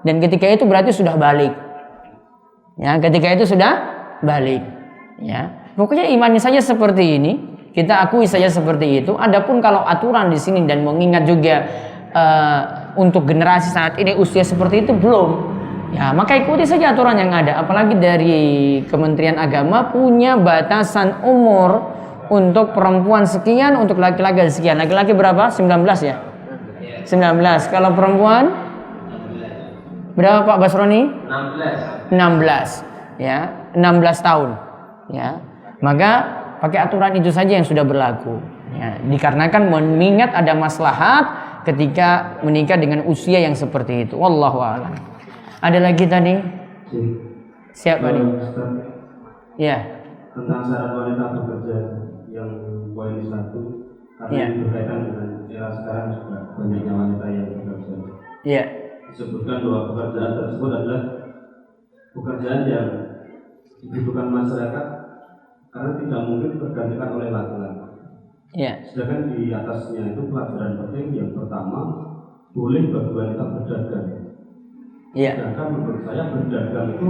dan ketika itu berarti sudah balik. Ya, ketika itu sudah balik. Ya, pokoknya imannya saja seperti ini, kita akui saja seperti itu. Adapun kalau aturan di sini dan mengingat juga untuk generasi saat ini usia seperti itu belum. Ya, maka ikuti saja aturan yang ada. Apalagi dari Kementerian Agama punya batasan umur untuk perempuan sekian, untuk laki-laki sekian. Laki-laki berapa? 19 ya? 19. Kalau perempuan berapa Pak Basroni? 16. Ya, 16 tahun. Ya. Maka pakai aturan itu saja yang sudah berlaku. Ya, dikarenakan mengingat ada maslahat ketika menikah dengan usia yang seperti itu. Wallahu a'lam. Ada lagi tadi? Siapa nih? Ya. Tentang syarat wanita bekerja yang poin 1, karena Ya. berkaitan dengan era sekarang juga banyaknya wanita yang bekerja. Ya. Disebutkan bahwa pekerjaan tersebut adalah pekerjaan yang dibutuhkan masyarakat karena tidak mungkin tergantikan oleh laki-laki. Ya. Sedangkan di atasnya itu pelajaran penting yang pertama, boleh bagi wanita berdagang. Ya. Sedangkan menurut saya berdagang itu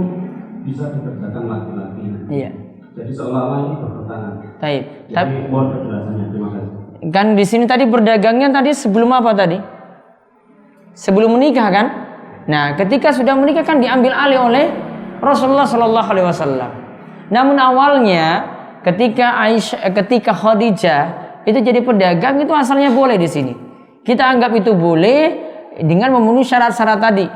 bisa dikerjakan laki-laki. Iya. Jadi seolah-olah ini bertentangan. Taib. Jadi mohon penjelasannya. Terima kasih. Kan di sini tadi berdagangnya tadi sebelum apa tadi? Sebelum menikah kan? Nah, ketika sudah menikah kan diambil alih oleh Rasulullah Shallallahu Alaihi Wasallam. Namun awalnya ketika Khadijah itu jadi pedagang itu asalnya boleh di sini. Kita anggap itu boleh dengan memenuhi syarat-syarat tadi.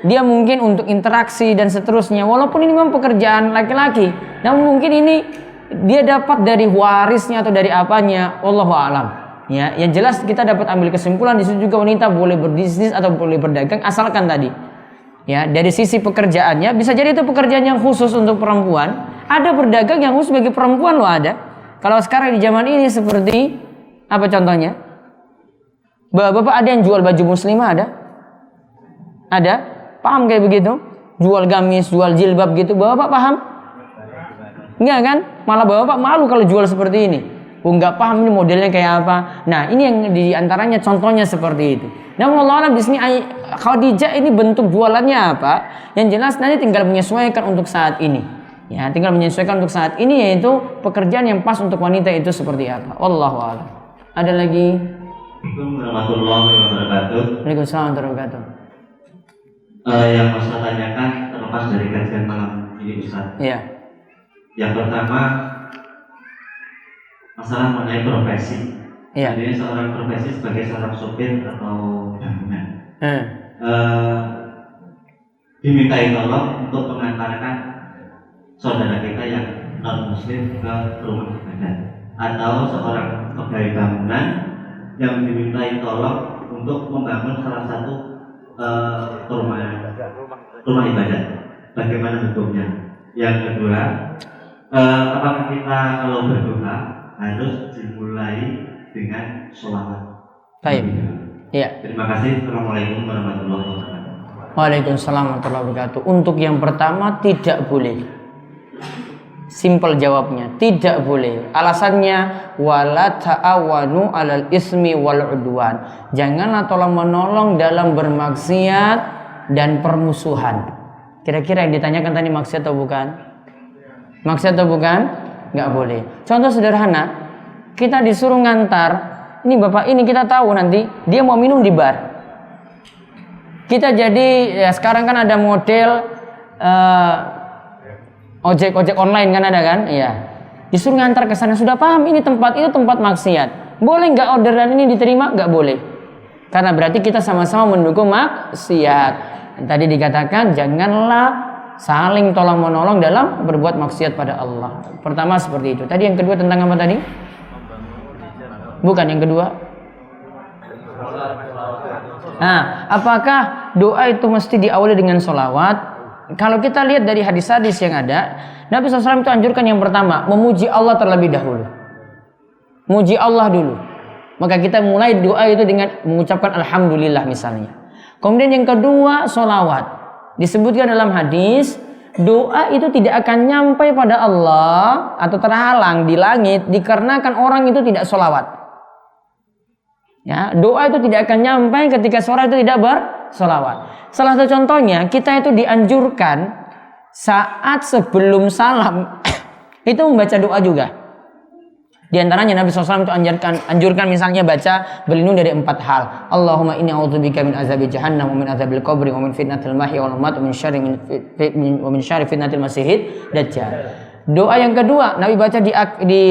Dia mungkin untuk interaksi dan seterusnya. Walaupun ini memang pekerjaan laki-laki, namun mungkin ini dia dapat dari warisnya atau dari apanya. Wallahu a'lam. Ya, yang jelas kita dapat ambil kesimpulan di situ juga wanita boleh berbisnis atau boleh berdagang asalkan tadi. Ya, dari sisi pekerjaannya bisa jadi itu pekerjaan yang khusus untuk perempuan. Ada berdagang yang khusus bagi perempuan loh ada. Kalau sekarang di zaman ini seperti apa contohnya? Bapak ada yang jual baju muslimah ada? Ada? Paham kayak begitu? Jual gamis, jual jilbab gitu. Bapak paham? Enggak kan? Malah bapak malu kalau jual seperti ini. Enggak paham ini modelnya kayak apa. Nah, ini yang diantaranya contohnya seperti itu. Namun Allah di sini Khadijah ini bentuk jualannya apa? Yang jelas nanti tinggal menyesuaikan untuk saat ini. Ya, tinggal menyesuaikan untuk saat ini yaitu pekerjaan yang pas untuk wanita itu seperti apa. Wallahu a'lam. Ada lagi? Assalamualaikum warahmatullahi wabarakatuh. Waalaikumsalam warahmatullahi wabarakatuh. Yang mau saya tanyakan terlepas dari kajian malam ini Ustaz. Iya. Yang pertama masalah mengenai profesi. Iya. Jadi seorang profesi sebagai seorang sopir atau bangunan. Dimintai tolong untuk mengantarkan saudara kita yang muslim ke rumah ibadah, atau seorang pegawai bangunan yang dimintai tolong untuk membangun salah satu rumah ibadah. Bagaimana hukumnya? Yang kedua, apakah kita kalau berdoa harus dimulai dengan sholawat? Baik. Iya. Terima kasih. Assalamualaikum warahmatullahi wabarakatuh. Waalaikumsalam warahmatullahi wabarakatuh. Untuk yang pertama tidak boleh. Simpel jawabnya, tidak boleh. Alasannya wala ta'awanu 'alal ismi wal 'udwan. Janganlah tolong menolong dalam bermaksiat dan permusuhan. Kira-kira yang ditanyakan tadi maksiat atau bukan? Maksiat atau bukan? Nggak boleh. Contoh sederhana, kita disuruh ngantar. Ini bapak ini kita tahu nanti dia mau minum di bar. Kita jadi ya sekarang kan ada model ojek online kan ada kan? Iya. Disuruh ngantar ke sana, sudah paham ini tempat itu tempat maksiat. Boleh nggak orderan ini diterima? Nggak boleh. Karena berarti kita sama-sama mendukung maksiat. Tadi dikatakan janganlah saling tolong menolong dalam berbuat maksiat pada Allah. Pertama seperti itu. Tadi yang kedua tentang apa tadi? Bukan yang kedua. Nah, apakah doa itu mesti diawali dengan sholawat? Kalau kita lihat dari hadis-hadis yang ada, Nabi SAW itu anjurkan yang pertama, memuji Allah terlebih dahulu. Muji Allah dulu. Maka kita mulai doa itu dengan mengucapkan Alhamdulillah misalnya. Kemudian yang kedua, sholawat. Disebutkan dalam hadis, doa itu tidak akan nyampai pada Allah atau terhalang di langit dikarenakan orang itu tidak sholawat. Ya, doa itu tidak akan nyampai ketika seorang itu tidak bersolawat. Salah satu contohnya, kita itu dianjurkan saat sebelum salam itu membaca doa juga. Di antaranya Nabi SAW itu anjurkan misalnya baca berlindung dari 4 hal. Allahumma inni a'udzubika min azabi jahannam wa min azabil qabri wa min fitnatil mahya wal mamat wa min syarri fitnatil masiihid dajjal. Doa yang kedua Nabi baca di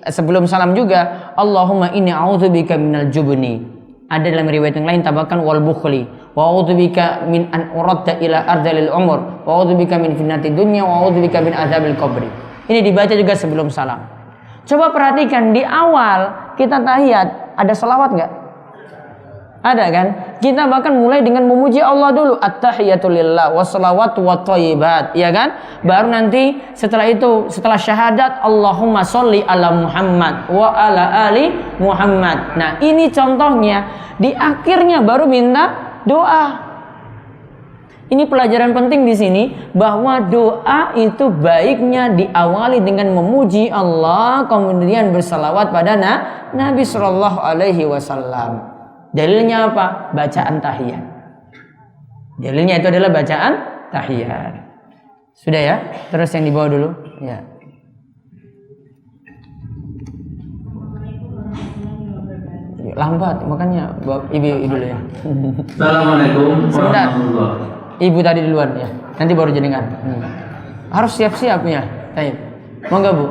sebelum salam juga, Allahumma inni a'udzubika minal jubni. Ada dalam riwayat yang lain tambahkan wal bukhli, wa a'udzubika min an uradda ila ardhil umur, wa a'udzubika min fitnatid dunya, wa a'udzubika min adzabil qabri. Ini dibaca juga sebelum salam. Coba perhatikan di awal kita tahiyat ada selawat enggak? Ada kan? Kita bahkan mulai dengan memuji Allah dulu, at-tahiyatu lillah wassalawatu wathayyibat, ya kan? Baru nanti setelah itu, setelah syahadat, Allahumma sholli ala Muhammad wa ala ali Muhammad. Nah, ini contohnya di akhirnya baru minta doa. Ini pelajaran penting di sini bahwa doa itu baiknya diawali dengan memuji Allah, kemudian bersalawat pada Nabi sallallahu alaihi wasallam. Dalilnya apa? Bacaan tahiyat. Dalilnya itu adalah bacaan tahiyat. Sudah ya? Terus yang di bawah dulu. Ya. Lambat, makanya ibu dulu ya. Assalamualaikum warahmatullahi. Ibu tadi duluan ya. Nanti baru jenengan. Harus siap-siap ya. Baik. Monggo Bu.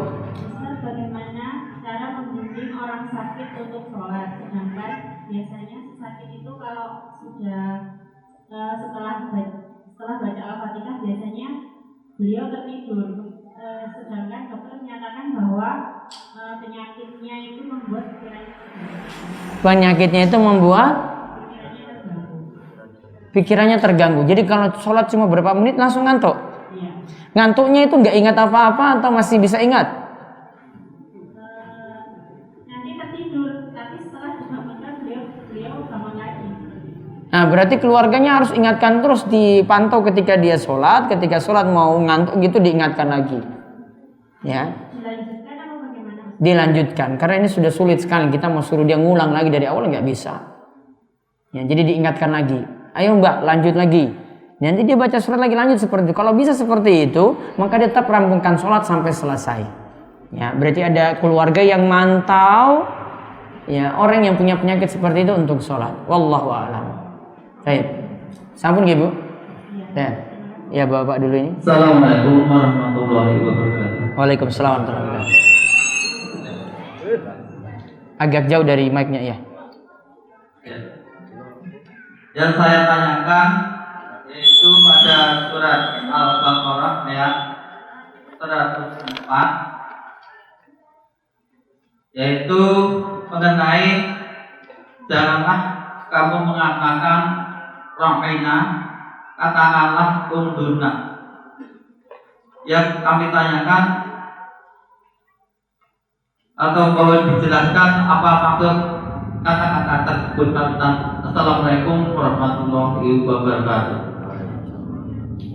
Bagaimana cara membimbing orang sakit untuk sholat? Sedangkan biasanya sakit itu kalau sudah setelah baca Al-Fatihah biasanya beliau tertidur. Sedangkan dokter menyatakan bahwa penyakitnya itu membuat pikirannya terganggu. Jadi kalau sholat cuma berapa menit langsung ngantuk. Iya. Ngantuknya itu nggak ingat apa-apa atau masih bisa ingat? Nanti tertidur, tapi setelah dibangunkan beliau bangun lagi. Nah, berarti keluarganya harus ingatkan terus, dipantau ketika dia sholat, ketika sholat mau ngantuk gitu diingatkan lagi. Ya. Dilanjutkan atau bagaimana? Dilanjutkan, karena ini sudah sulit sekali. Kita mau suruh dia ngulang lagi dari awal nggak bisa. Ya, jadi diingatkan lagi. Ayo Mbak, lanjut lagi. Nanti dia baca surat lagi, lanjut seperti itu. Kalau bisa seperti itu, maka dia tetap rampungkan sholat sampai selesai. Ya, berarti ada keluarga yang mantau, ya, orang yang punya penyakit seperti itu untuk sholat. Wallahu a'lam. Baik. Sampun Ibu. Ya, Bapak dulu ini. Assalamualaikum warahmatullahi wabarakatuh. Waalaikumsalam warahmatullahi wabarakatuh. Agak jauh dari mic-nya ya. Yang saya tanyakan yaitu pada surat Al-Baqarah ayat 104, yaitu mengenai janganlah kamu mengatakan ra'ina, katakanlah undurna. Yang kami tanyakan atau boleh dijelaskan apa maksud kata-kata tersebut. Assalamualaikum warahmatullahi wabarakatuh.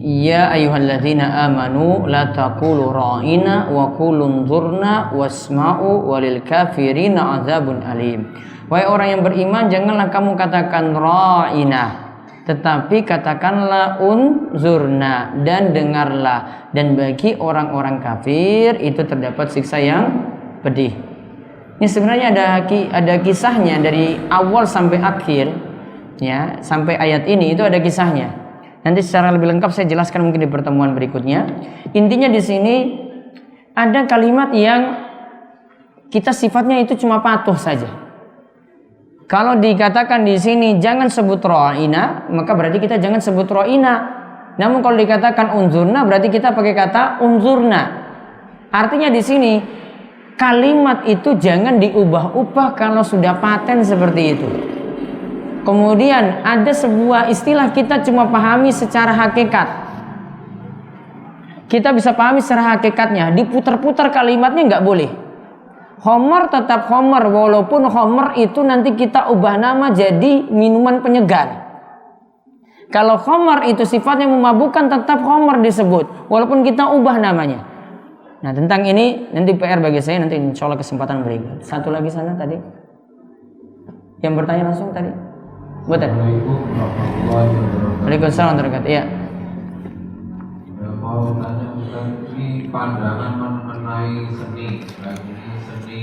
Ya ayyuhalladzina amanu la taqulu ra'ina wa qulu unzurna wasma'u walil kafirina adzabun alim. Wahai orang yang beriman, janganlah kamu katakan ra'ina, tetapi katakanlah unzurna, dan dengarlah, dan bagi orang-orang kafir itu terdapat siksa yang pedih. Ini sebenarnya ada kisahnya dari awal sampai akhir, ya, sampai ayat ini itu ada kisahnya. Nanti secara lebih lengkap saya jelaskan mungkin di pertemuan berikutnya. Intinya di sini ada kalimat yang kita sifatnya itu cuma patuh saja. Kalau dikatakan di sini jangan sebut ra'ina, maka berarti kita jangan sebut ra'ina. Namun kalau dikatakan unzurna, berarti kita pakai kata unzurna. Artinya di sini kalimat itu jangan diubah-ubah kalau sudah paten seperti itu. Kemudian ada sebuah istilah kita cuma pahami secara hakikat. Kita bisa pahami secara hakikatnya, diputar-putar kalimatnya nggak boleh. Khamar tetap khamar, walaupun khamar itu nanti kita ubah nama jadi minuman penyegar. Kalau khamar itu sifatnya memabukkan, tetap khamar disebut, walaupun kita ubah namanya. Nah, tentang ini nanti PR bagi saya, nanti insya Allah kesempatan berikut. Satu lagi sana tadi yang bertanya langsung tadi. Betul. Waalaikumsalam terdekat. Iya. Mau tanya Ustaz, ini pandangan mengenai seni, baik ini seni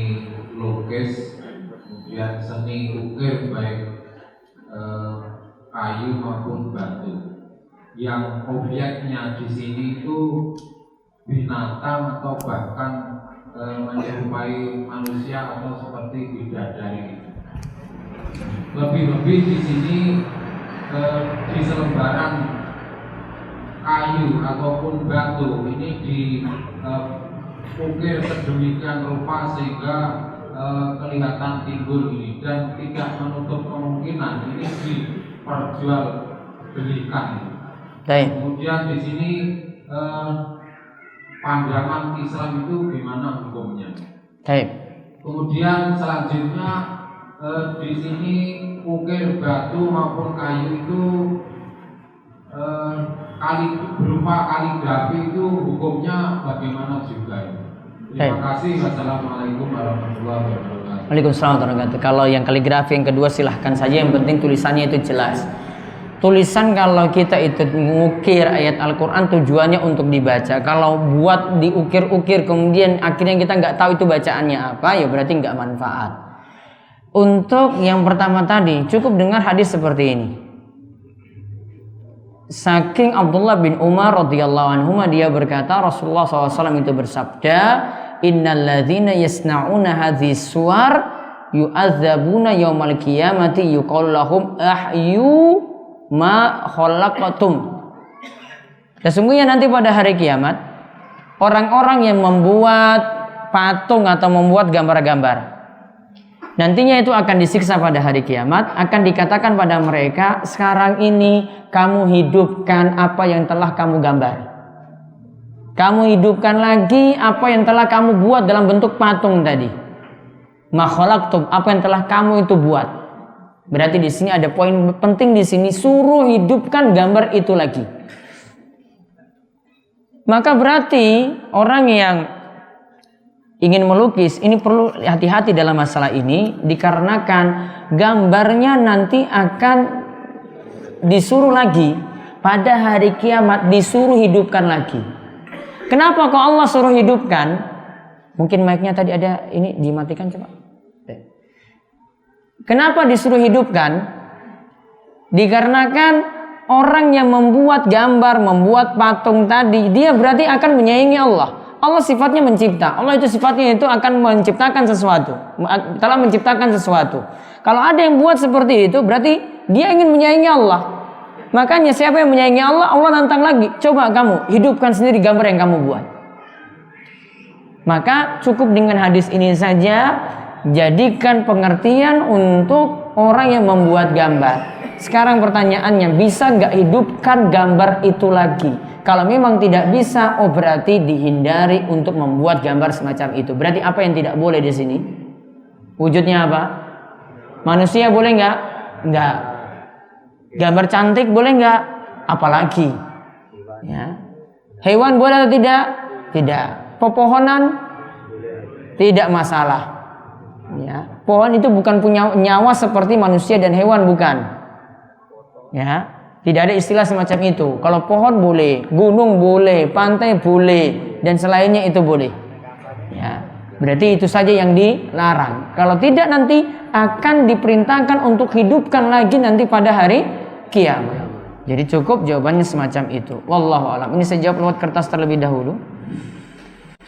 lukis, kemudian seni ukir baik kayu maupun batu. Yang objeknya di sini itu binatang atau bahkan menyerupai manusia atau seperti bidadari. Lebih-lebih di sini di selembaran kayu ataupun batu ini diukir sedemikian rupa sehingga kelihatan timbul ini, dan tidak menutup kemungkinan ini diperjualbelikan. Kemudian di sini pandangan Islam itu gimana hukumnya? Kemudian selanjutnya di sini ukir batu maupun kayu itu berupa kaligrafi itu hukumnya bagaimana juga? Terima kasih. Wassalamualaikum warahmatullahi wabarakatuh. Waalaikumsalam warahmatullahi wabarakatuh. Kalau yang kaligrafi yang kedua silahkan saja, yang penting tulisannya itu jelas. Tulisan kalau kita itu mengukir ayat Al-Quran tujuannya untuk dibaca. Kalau buat diukir-ukir kemudian akhirnya kita nggak tahu itu bacaannya apa, ya berarti nggak manfaat. Untuk yang pertama tadi cukup dengar hadis seperti ini. Saking Abdullah bin Umar radhiyallahu anhu, dia berkata Rasulullah SAW itu bersabda, innal ladzina yasna'una hadhis suwar yu'adzabuna yaumal qiyamati yuqalu lahum ahyu ma khalaqatum. Sesungguhnya nanti pada hari kiamat orang-orang yang membuat patung atau membuat gambar-gambar, nantinya itu akan disiksa pada hari kiamat. Akan dikatakan pada mereka, sekarang ini kamu hidupkan apa yang telah kamu gambar. Kamu hidupkan lagi apa yang telah kamu buat dalam bentuk patung tadi. Ma khalaqtum, apa yang telah kamu itu buat. Berarti di sini ada poin penting di sini, suruh hidupkan gambar itu lagi. Maka berarti orang yang ingin melukis ini perlu hati-hati dalam masalah ini, dikarenakan gambarnya nanti akan disuruh lagi pada hari kiamat, disuruh hidupkan lagi. Kenapa kok Allah suruh hidupkan? Mungkin mic-nya tadi ada ini dimatikan coba. Kenapa disuruh hidupkan? Dikarenakan orang yang membuat gambar, membuat patung tadi, dia berarti akan menyayangi Allah. Allah sifatnya mencipta. Allah itu sifatnya itu akan menciptakan sesuatu. Telah menciptakan sesuatu. Kalau ada yang buat seperti itu, berarti dia ingin menyayangi Allah. Makanya siapa yang menyayangi Allah, Allah nantang lagi. Coba kamu hidupkan sendiri gambar yang kamu buat. Maka cukup dengan hadis ini saja, jadikan pengertian untuk orang yang membuat gambar. Sekarang pertanyaannya, bisa nggak hidupkan gambar itu lagi? Kalau memang tidak bisa, oh berarti dihindari untuk membuat gambar semacam itu. Berarti apa yang tidak boleh di sini? Wujudnya apa? Manusia boleh nggak? Nggak. Gambar cantik boleh nggak? Apalagi? Ya. Hewan boleh atau tidak? Tidak. Pepohonan tidak masalah. Ya. Pohon itu bukan punya nyawa seperti manusia dan hewan, bukan. Ya. Tidak ada istilah semacam itu. Kalau pohon boleh, gunung boleh, pantai boleh, dan selainnya itu boleh. Ya. Berarti itu saja yang dilarang. Kalau tidak nanti akan diperintahkan untuk hidupkan lagi nanti pada hari kiamat. Jadi cukup jawabannya semacam itu. Wallahu a'lam. Ini saya jawab lewat kertas terlebih dahulu.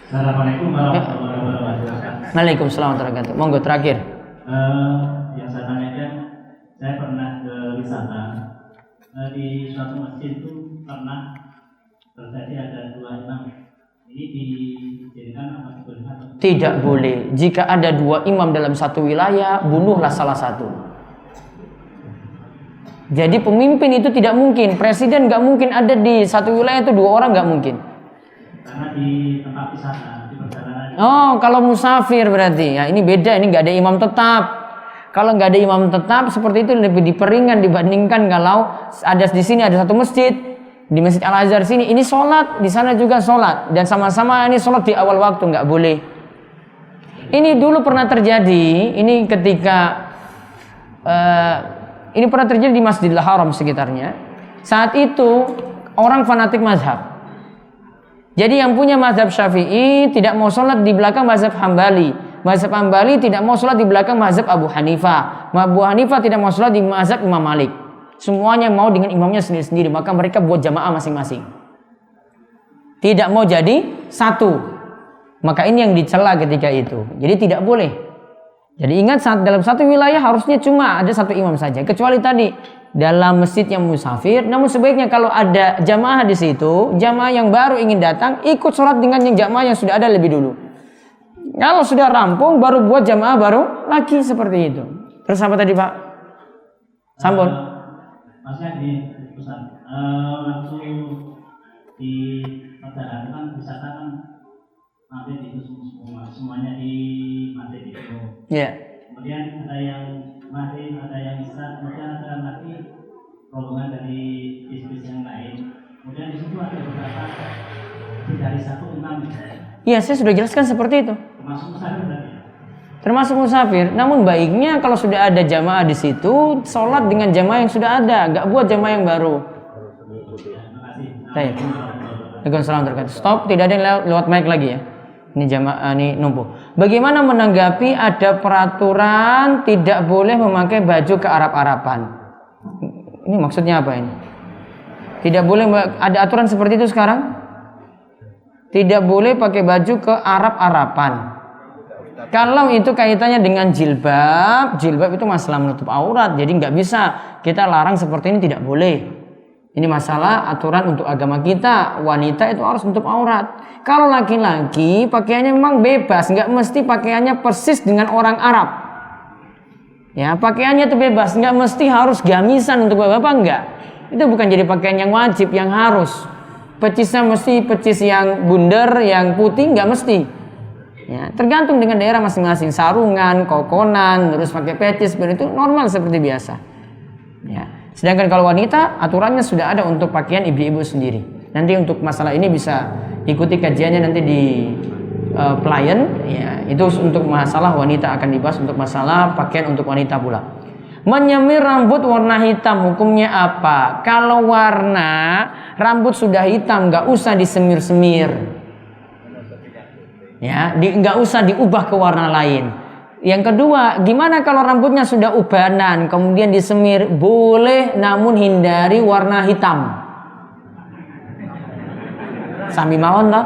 Assalamualaikum warahmatullahi wabarakatuh. Waalaikumsalam warahmatullahi wabarakatuh. Monggo terakhir. Yang saya tanyakan, saya pernah ke wisata di suatu masjid itu pernah terjadi ada 2 imam. Ini dijadikan apa boleh? Tidak boleh. Jika ada 2 imam dalam satu wilayah, bunuhlah salah satu. Jadi pemimpin itu tidak mungkin, presiden nggak mungkin ada di satu wilayah itu 2 orang, nggak mungkin. Karena di tempat wisata, di perjalanan. Oh, kalau musafir berarti. Ya, ini beda, ini nggak ada imam tetap. Kalau nggak ada imam tetap seperti itu lebih diperingan dibandingkan kalau ada di sini ada satu masjid, di Masjid Al-Azhar sini ini sholat, di sana juga sholat, dan sama-sama ini sholat di awal waktu, nggak boleh. Ini dulu pernah terjadi, ini ketika ini pernah terjadi di Masjidil Haram sekitarnya. Saat itu orang fanatik mazhab. Jadi yang punya mazhab Syafi'i tidak mau sholat di belakang mazhab Hambali. Mazhab Hambali tidak mau sholat di belakang mazhab Abu Hanifah. Abu Hanifah tidak mau sholat di mazhab Imam Malik. Semuanya mau dengan imamnya sendiri-sendiri. Maka mereka buat jamaah masing-masing. Tidak mau jadi satu. Maka ini yang dicela ketika itu. Jadi tidak boleh. Jadi ingat, saat dalam satu wilayah harusnya cuma ada satu imam saja. Kecuali tadi dalam masjid yang musafir. Namun sebaiknya kalau ada jamaah di situ, jamaah yang baru ingin datang ikut sholat dengan yang jamaah yang sudah ada lebih dulu. Kalau sudah rampung baru buat jamaah baru lagi, seperti itu. Terus apa tadi Pak? Sambon. Maksudnya di pusat waktu di perjalanan kan wisata kan hampir itu semuanya di masjid itu. Iya. Kemudian ada yang mati, ada yang isya, kemudian ada lagi rombongan dari bis-bis yang lain. Kemudian di situ ada beberapa dari satu imam. Iya, saya sudah jelaskan seperti itu. Termasuk musafir berarti. Termasuk musafir. Namun baiknya kalau sudah ada jamaah di situ, sholat dengan jamaah yang sudah ada, nggak buat jamaah yang baru. Baik. Waalaikumsalam warahmatullahi wabarakatuh. Stop, tidak ada yang lewat mic lagi ya. Ini jamaah ini numpuk. Bagaimana menanggapi ada peraturan tidak boleh memakai baju ke Arab-Araban? Ini maksudnya apa ini? Tidak boleh, ada aturan seperti itu sekarang? Tidak boleh pakai baju ke Arab-Araban. Kalau itu kaitannya dengan jilbab, jilbab itu masalah menutup aurat. Jadi nggak bisa kita larang seperti ini, tidak boleh. Ini masalah aturan untuk agama kita. Wanita itu harus menutup aurat. Kalau laki-laki pakaiannya memang bebas, nggak mesti pakaiannya persis dengan orang Arab. Ya, pakaiannya itu bebas, nggak mesti harus gamisan untuk bapak-bapak, enggak. Itu bukan jadi pakaian yang wajib, yang harus. Pecisnya mesti pecis yang bundar, yang putih, nggak mesti. Ya, tergantung dengan daerah masing-masing. Sarungan, kokonan, terus pakai pecis, itu normal seperti biasa. Ya. Sedangkan kalau wanita, aturannya sudah ada untuk pakaian ibu-ibu sendiri. Nanti untuk masalah ini bisa ikuti kajiannya nanti di pelayan. Ya, itu untuk masalah wanita akan dibahas, untuk masalah pakaian untuk wanita pula. Menyemir rambut warna hitam hukumnya apa? Kalau warna rambut sudah hitam, nggak usah disemir-semir. Ya, nggak usah diubah ke warna lain. Yang kedua, gimana kalau rambutnya sudah ubanan kemudian disemir? Boleh, namun hindari warna hitam. Sami mawon toh?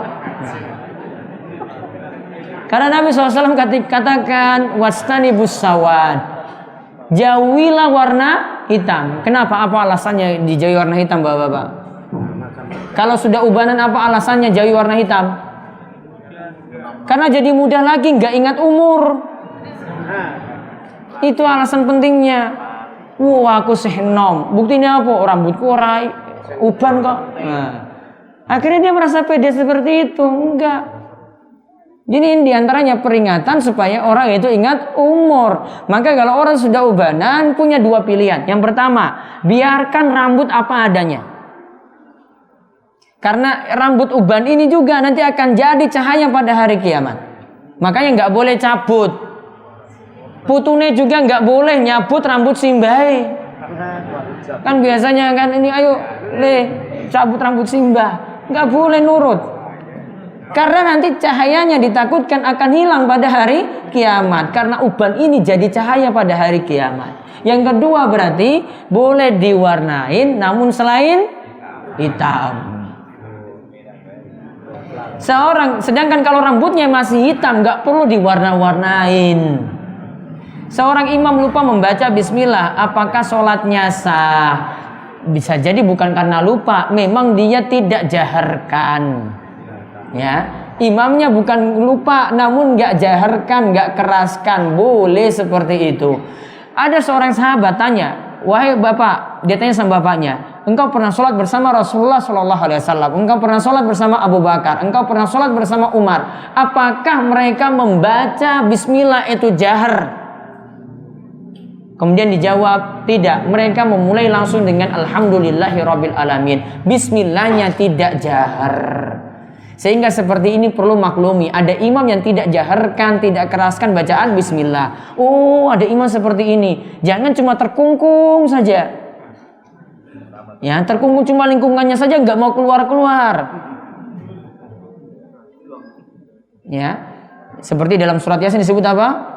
Karena Nabi SAW katakan wastanibus sawad, jauhilah warna hitam. Kenapa? Apa alasannya dijauhi warna hitam, Bapak-bapak? Kalau sudah ubanan, apa alasannya jauhi warna hitam? Karena jadi muda lagi, nggak ingat umur. Itu alasan pentingnya. Wah, aku sehenom. Buktinya apa? Rambutku ora uban kok. Nah, akhirnya dia merasa pede seperti itu. Enggak. Jadi ini diantaranya peringatan supaya orang itu ingat umur. Maka kalau orang sudah ubanan punya dua pilihan. Yang pertama, biarkan rambut apa adanya. Karena rambut uban ini juga nanti akan jadi cahaya pada hari kiamat. Makanya nggak boleh cabut. Putune juga nggak boleh nyabut rambut simbahe. Kan biasanya kan ini ayo cabut rambut simbah. Nggak boleh nurut. Karena nanti cahayanya ditakutkan akan hilang pada hari kiamat. Karena uban ini jadi cahaya pada hari kiamat. Yang kedua berarti boleh diwarnain namun selain hitam. Sedangkan kalau rambutnya masih hitam nggak perlu diwarna-warnain. Seorang imam lupa membaca bismillah, apakah sholatnya sah? Bisa jadi bukan karena lupa, memang dia tidak jaharkan. Ya, imamnya bukan lupa, namun nggak jaharkan, nggak keraskan, boleh seperti itu. Ada seorang sahabat tanya, wahai bapak, dia tanya sama bapaknya, engkau pernah sholat bersama Rasulullah SAW, engkau pernah sholat bersama Abu Bakar, engkau pernah sholat bersama Umar. Apakah mereka membaca bismillah itu jahar? Kemudian dijawab, tidak. Mereka memulai langsung dengan Alhamdulillahirabbil alamin. Bismillahnya tidak jahar. Sehingga seperti ini perlu maklumi. Ada imam yang tidak jaharkan, tidak keraskan bacaan bismillah. Oh, ada imam seperti ini. Jangan cuma terkungkung saja. Ya, terkungkung cuma lingkungannya saja, nggak mau keluar-keluar. Ya, seperti dalam surat Yasin disebut apa?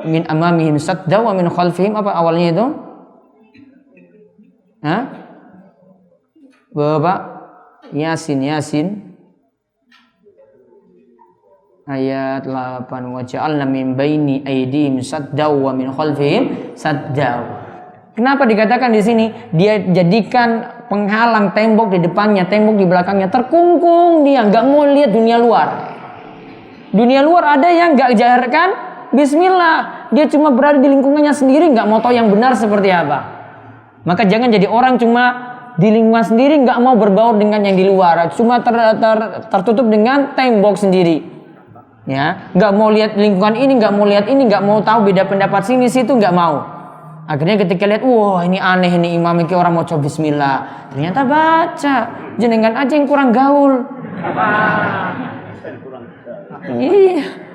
Min amamihim sadda wa min khalfihim, apa awalnya itu? Hah? Bapak Yasin ayat 8, wa ja'alna min baini aydihim sadda wa min khalfihim sadda. Kenapa dikatakan di sini dia jadikan penghalang tembok di depannya, tembok di belakangnya, terkungkung, dia nggak mau lihat dunia luar. Dunia luar ada yang nggak jaharkan bismillah, dia cuma berada di lingkungannya sendiri, nggak mau tahu yang benar seperti apa. Maka jangan jadi orang cuma di lingkungan sendiri, nggak mau berbaur dengan yang di luar, cuma tertutup dengan tembok sendiri. Ya, nggak mau lihat lingkungan ini, nggak mau lihat ini, nggak mau tahu beda pendapat sini situ, nggak mau. Akhirnya ketika lihat, wah ini aneh ini imam ini orang mau coba bismillah, ternyata baca, jenengan aja yang kurang gaul. Iya.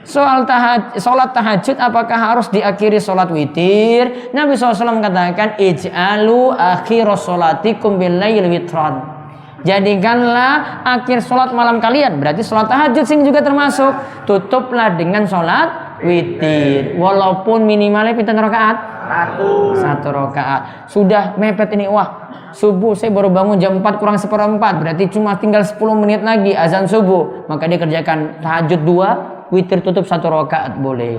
Sholat tahajud apakah harus diakhiri sholat witir? Nabi SAW katakan, ij'alu akhir sholatikum bil-lail witran. Jadikanlah akhir sholat malam kalian, berarti sholat tahajud sini juga termasuk, tutuplah dengan sholat witir. Walaupun minimalnya pinten rakaat? Satu rakaat. Sudah mepet ini, wah subuh saya baru bangun jam 4 kurang 1/4, berarti cuma tinggal 10 menit lagi azan subuh. Maka dia kerjakan tahajud 2, witir tutup 1 rakaat, boleh.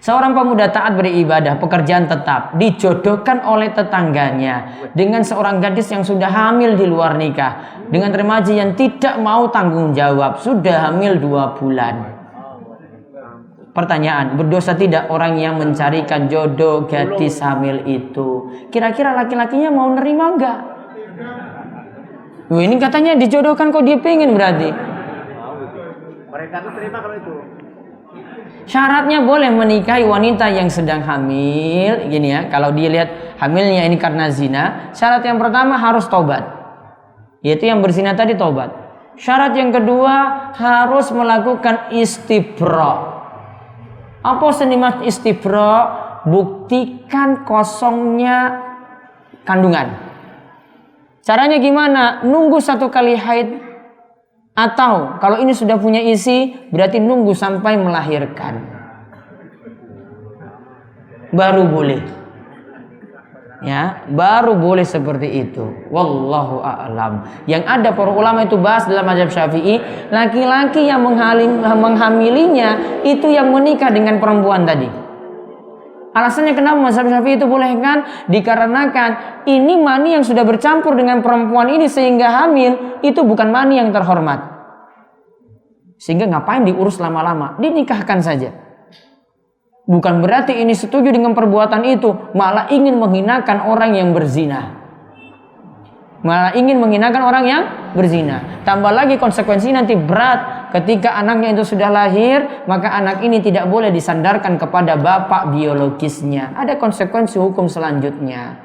Seorang pemuda taat beribadah, pekerjaan tetap, dijodohkan oleh tetangganya dengan seorang gadis yang sudah hamil di luar nikah, dengan remaja yang tidak mau tanggung jawab, sudah hamil 2 bulan. Pertanyaan, berdosa tidak orang yang mencarikan jodoh gadis hamil itu? Kira-kira laki-lakinya mau nerima enggak? Ini katanya dijodohkan, kok dia pengen berarti. Mereka tuh terima kalau itu. Syaratnya boleh menikahi wanita yang sedang hamil. Gini ya, kalau dia lihat hamilnya ini karena zina, syarat yang pertama harus tobat. Yaitu yang berzina tadi tobat. Syarat yang kedua harus melakukan istibra. Apa seniman istibra? Buktikan kosongnya kandungan. Caranya gimana? Nunggu 1 kali haid. Atau kalau ini sudah punya isi, berarti nunggu sampai melahirkan, baru boleh. Ya, baru boleh seperti itu. Wallahu a'lam. Yang ada para ulama itu bahas dalam mazhab Syafi'i, laki-laki yang menghamilinya itu yang menikah dengan perempuan tadi. Alasannya kenapa mazhab Syafi'i itu boleh kan? Dikarenakan ini mani yang sudah bercampur dengan perempuan ini sehingga hamil, itu bukan mani yang terhormat. Sehingga ngapain diurus lama-lama? Dinikahkan saja. Bukan berarti ini setuju dengan perbuatan itu, malah ingin menghinakan orang yang berzina. Malah ingin menghinakan orang yang berzina. Tambah lagi konsekuensi nanti berat. Ketika anaknya itu sudah lahir, maka anak ini tidak boleh disandarkan kepada bapak biologisnya. Ada konsekuensi hukum selanjutnya.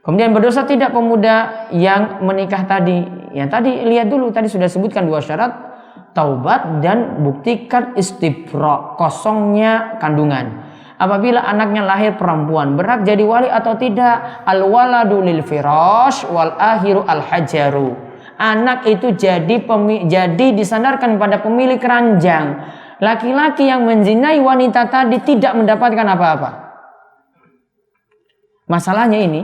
Kemudian berdosa tidak pemuda yang menikah tadi. Ya tadi lihat dulu, tadi sudah sebutkan 2 syarat, taubat dan buktikan istibra, kosongnya kandungan. Apabila anaknya lahir perempuan, berhak jadi wali atau tidak? Al-waladu lil firash wal ahiru al-hajaru. Anak itu jadi disandarkan pada pemilik ranjang. Laki-laki yang menzinai wanita tadi tidak mendapatkan apa-apa. Masalahnya ini,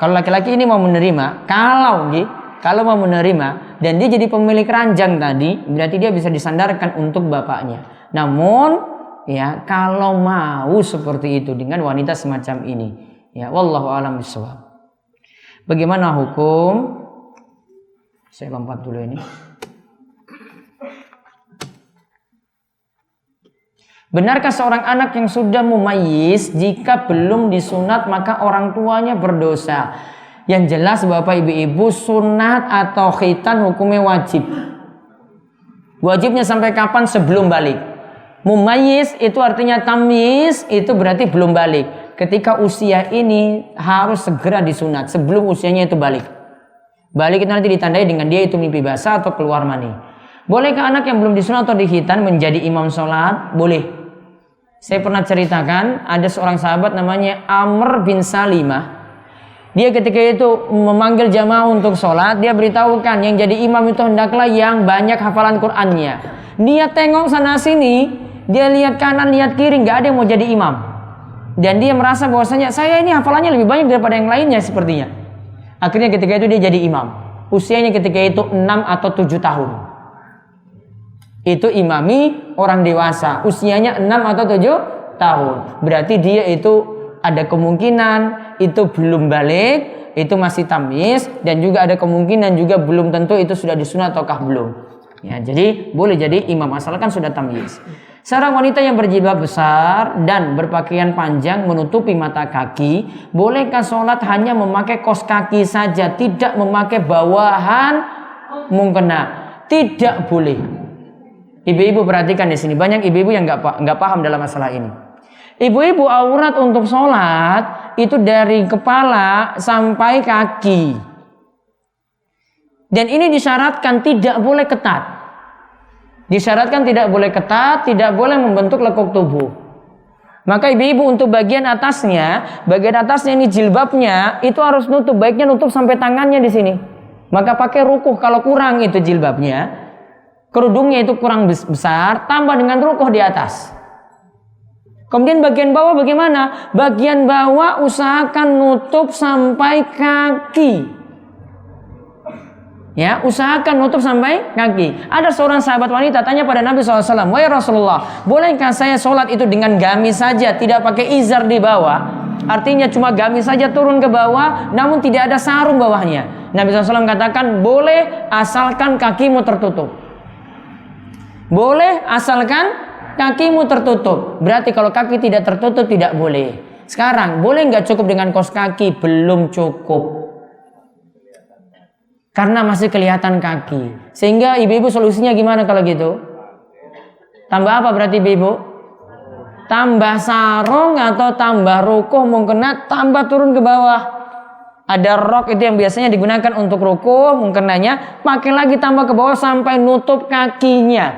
kalau laki-laki ini mau menerima, kalau mau menerima dan dia jadi pemilik ranjang tadi, berarti dia bisa disandarkan untuk bapaknya. Namun ya kalau mau seperti itu dengan wanita semacam ini, ya wallahu a'lam bishawab. Bagaimana hukum? Saya lompat dulu ini. Benarkah seorang anak yang sudah mumayyiz jika belum disunat maka orang tuanya berdosa? Yang jelas Bapak Ibu-ibu, sunat atau khitan hukumnya wajib. Wajibnya sampai kapan? Sebelum balik. Mumayyiz itu artinya tamyiz, itu berarti belum balik. Ketika usia ini harus segera disunat sebelum usianya itu balik. Balik itu nanti ditandai dengan dia itu mimpi basah atau keluar mani. Bolehkah anak yang belum disunat atau dikhitan menjadi imam sholat? Boleh. Saya pernah ceritakan ada seorang sahabat namanya Amr bin Salimah. Dia ketika itu memanggil jamaah untuk sholat, dia beritahukan yang jadi imam itu hendaklah yang banyak hafalan Qur'annya. Dia tengok sana sini, dia lihat kanan, lihat kiri, nggak ada yang mau jadi imam. Dan dia merasa bahwasanya saya ini hafalannya lebih banyak daripada yang lainnya sepertinya. Akhirnya ketika itu dia jadi imam. Usianya ketika itu 6 atau 7 tahun. Itu imami orang dewasa. Usianya 6 atau 7 tahun. Berarti dia itu ada kemungkinan itu belum balik, itu masih tamyiz, dan juga ada kemungkinan juga belum tentu itu sudah disunat ataukah belum. Ya, jadi boleh jadi imam asalkan sudah tamyiz. Seorang wanita yang berjilbab besar dan berpakaian panjang menutupi mata kaki, bolehkah sholat hanya memakai kaos kaki saja, tidak memakai bawahan mukena? Tidak boleh. Ibu-ibu perhatikan di sini, banyak ibu-ibu yang nggak paham dalam masalah ini. Ibu-ibu, aurat untuk sholat itu dari kepala sampai kaki, dan ini disyaratkan tidak boleh ketat. Disyaratkan tidak boleh ketat, tidak boleh membentuk lekuk tubuh. Maka ibu-ibu untuk bagian atasnya ini jilbabnya itu harus nutup, baiknya nutup sampai tangannya di sini. Maka pakai rukuh kalau kurang itu jilbabnya, kerudungnya itu kurang besar, tambah dengan rukuh di atas. Kemudian bagian bawah bagaimana? Bagian bawah usahakan nutup sampai kaki. Ya, usahakan nutup sampai kaki. Ada seorang sahabat wanita tanya pada Nabi SAW, "Wahai Rasulullah, bolehkah saya sholat itu dengan gamis saja, tidak pakai izar di bawah?" Artinya cuma gamis saja turun ke bawah, namun tidak ada sarung bawahnya. Nabi SAW katakan, boleh asalkan kakimu tertutup. Boleh asalkan kakimu tertutup. Berarti kalau kaki tidak tertutup tidak boleh. Sekarang boleh nggak cukup dengan kaos kaki? Belum cukup. Karena masih kelihatan kaki. Sehingga ibu-ibu solusinya gimana kalau gitu? Tambah apa berarti ibu-ibu? Tambah sarung atau tambah rukuh mungkena, tambah turun ke bawah. Ada rok itu yang biasanya digunakan untuk rukuh mungkenanya, pakai lagi tambah ke bawah sampai nutup kakinya.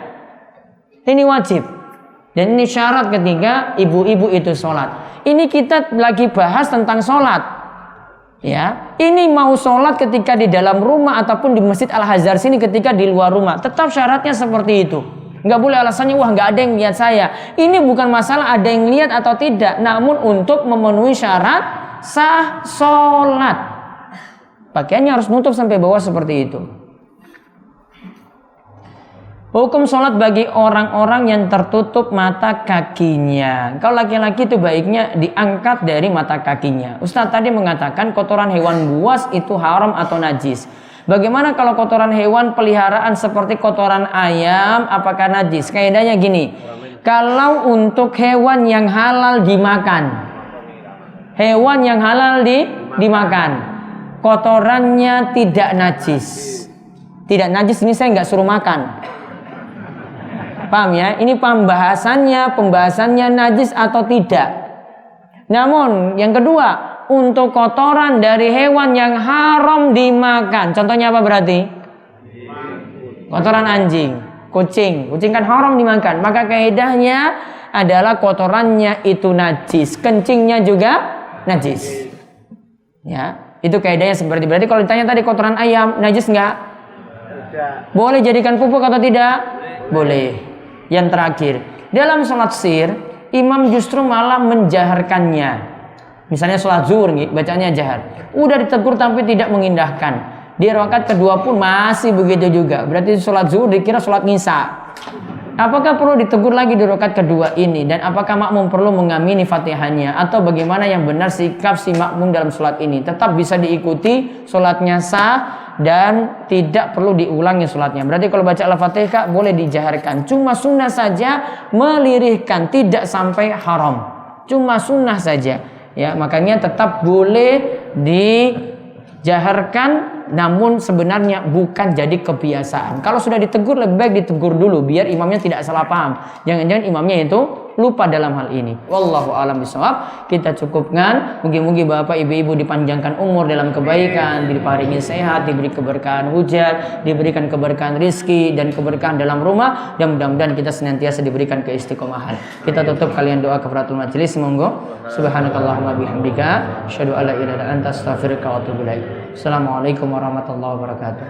Ini wajib. Dan ini syarat ketika ibu-ibu itu sholat. Ini kita lagi bahas tentang sholat. Ya, ini mau sholat ketika di dalam rumah ataupun di Masjid Al-Azhar sini ketika di luar rumah, tetap syaratnya seperti itu. Nggak boleh alasannya wah nggak ada yang lihat saya. Ini bukan masalah ada yang lihat atau tidak, namun untuk memenuhi syarat sah sholat, pakaiannya harus nutup sampai bawah seperti itu. Hukum sholat bagi orang-orang yang tertutup mata kakinya. Kalau laki-laki itu baiknya diangkat dari mata kakinya. Ustaz tadi mengatakan kotoran hewan buas itu haram atau najis. Bagaimana kalau kotoran hewan peliharaan seperti kotoran ayam, apakah najis? Kaidahnya gini, kalau untuk hewan yang halal dimakan, hewan yang halal dimakan, kotorannya tidak najis. Tidak najis ini saya nggak suruh makan. Paham ya? Ini pembahasannya najis atau tidak. Namun yang kedua, untuk kotoran dari hewan yang haram dimakan. Contohnya apa berarti? Kotoran anjing, kucing. Kucing kan haram dimakan. Maka kaidahnya adalah kotorannya itu najis, kencingnya juga najis. Ya, itu kaidahnya seperti berarti kalau ditanya tadi kotoran ayam najis enggak? Boleh jadikan pupuk atau tidak? Boleh. Yang terakhir, dalam sholat sir, imam justru malah menjaharkannya. Misalnya sholat zuhur, bacanya jahar. Udah ditegur tapi tidak mengindahkan. Di rakaat kedua pun masih begitu juga. Berarti sholat zuhur dikira sholat ngisa. Apakah perlu ditegur lagi di rakaat kedua ini? Dan apakah makmum perlu mengamini fatihahnya? Atau bagaimana yang benar sikap si makmum dalam sholat ini? Tetap bisa diikuti, sholatnya sah, dan tidak perlu diulangi sholatnya. Berarti kalau baca al-fatihah boleh dijaharkan. Cuma sunnah saja melirihkan, tidak sampai haram. Cuma sunnah saja. Ya, makanya tetap boleh dijaharkan, namun sebenarnya bukan jadi kebiasaan. Kalau sudah ditegur lebih baik ditegur dulu biar imamnya tidak salah paham. Jangan-jangan imamnya itu lupa dalam hal ini. Wallahu a'lam bishawab. Kita cukupkan. Mugi-mugi Bapak Ibu-ibu dipanjangkan umur dalam kebaikan, diparingi sehat, diberi keberkahan hujan, diberikan keberkahan rizki dan keberkahan dalam rumah, dan mudah-mudahan kita senantiasa diberikan keistiqomahan. Kita tutup kalian doa kafaratul majelis. Monggo. Subhanakallahumma bihamdika asyhadu an la ilaha illa anta astaghfiruka wa atubu ilaik. Assalamualaikum warahmatullahi wabarakatuh.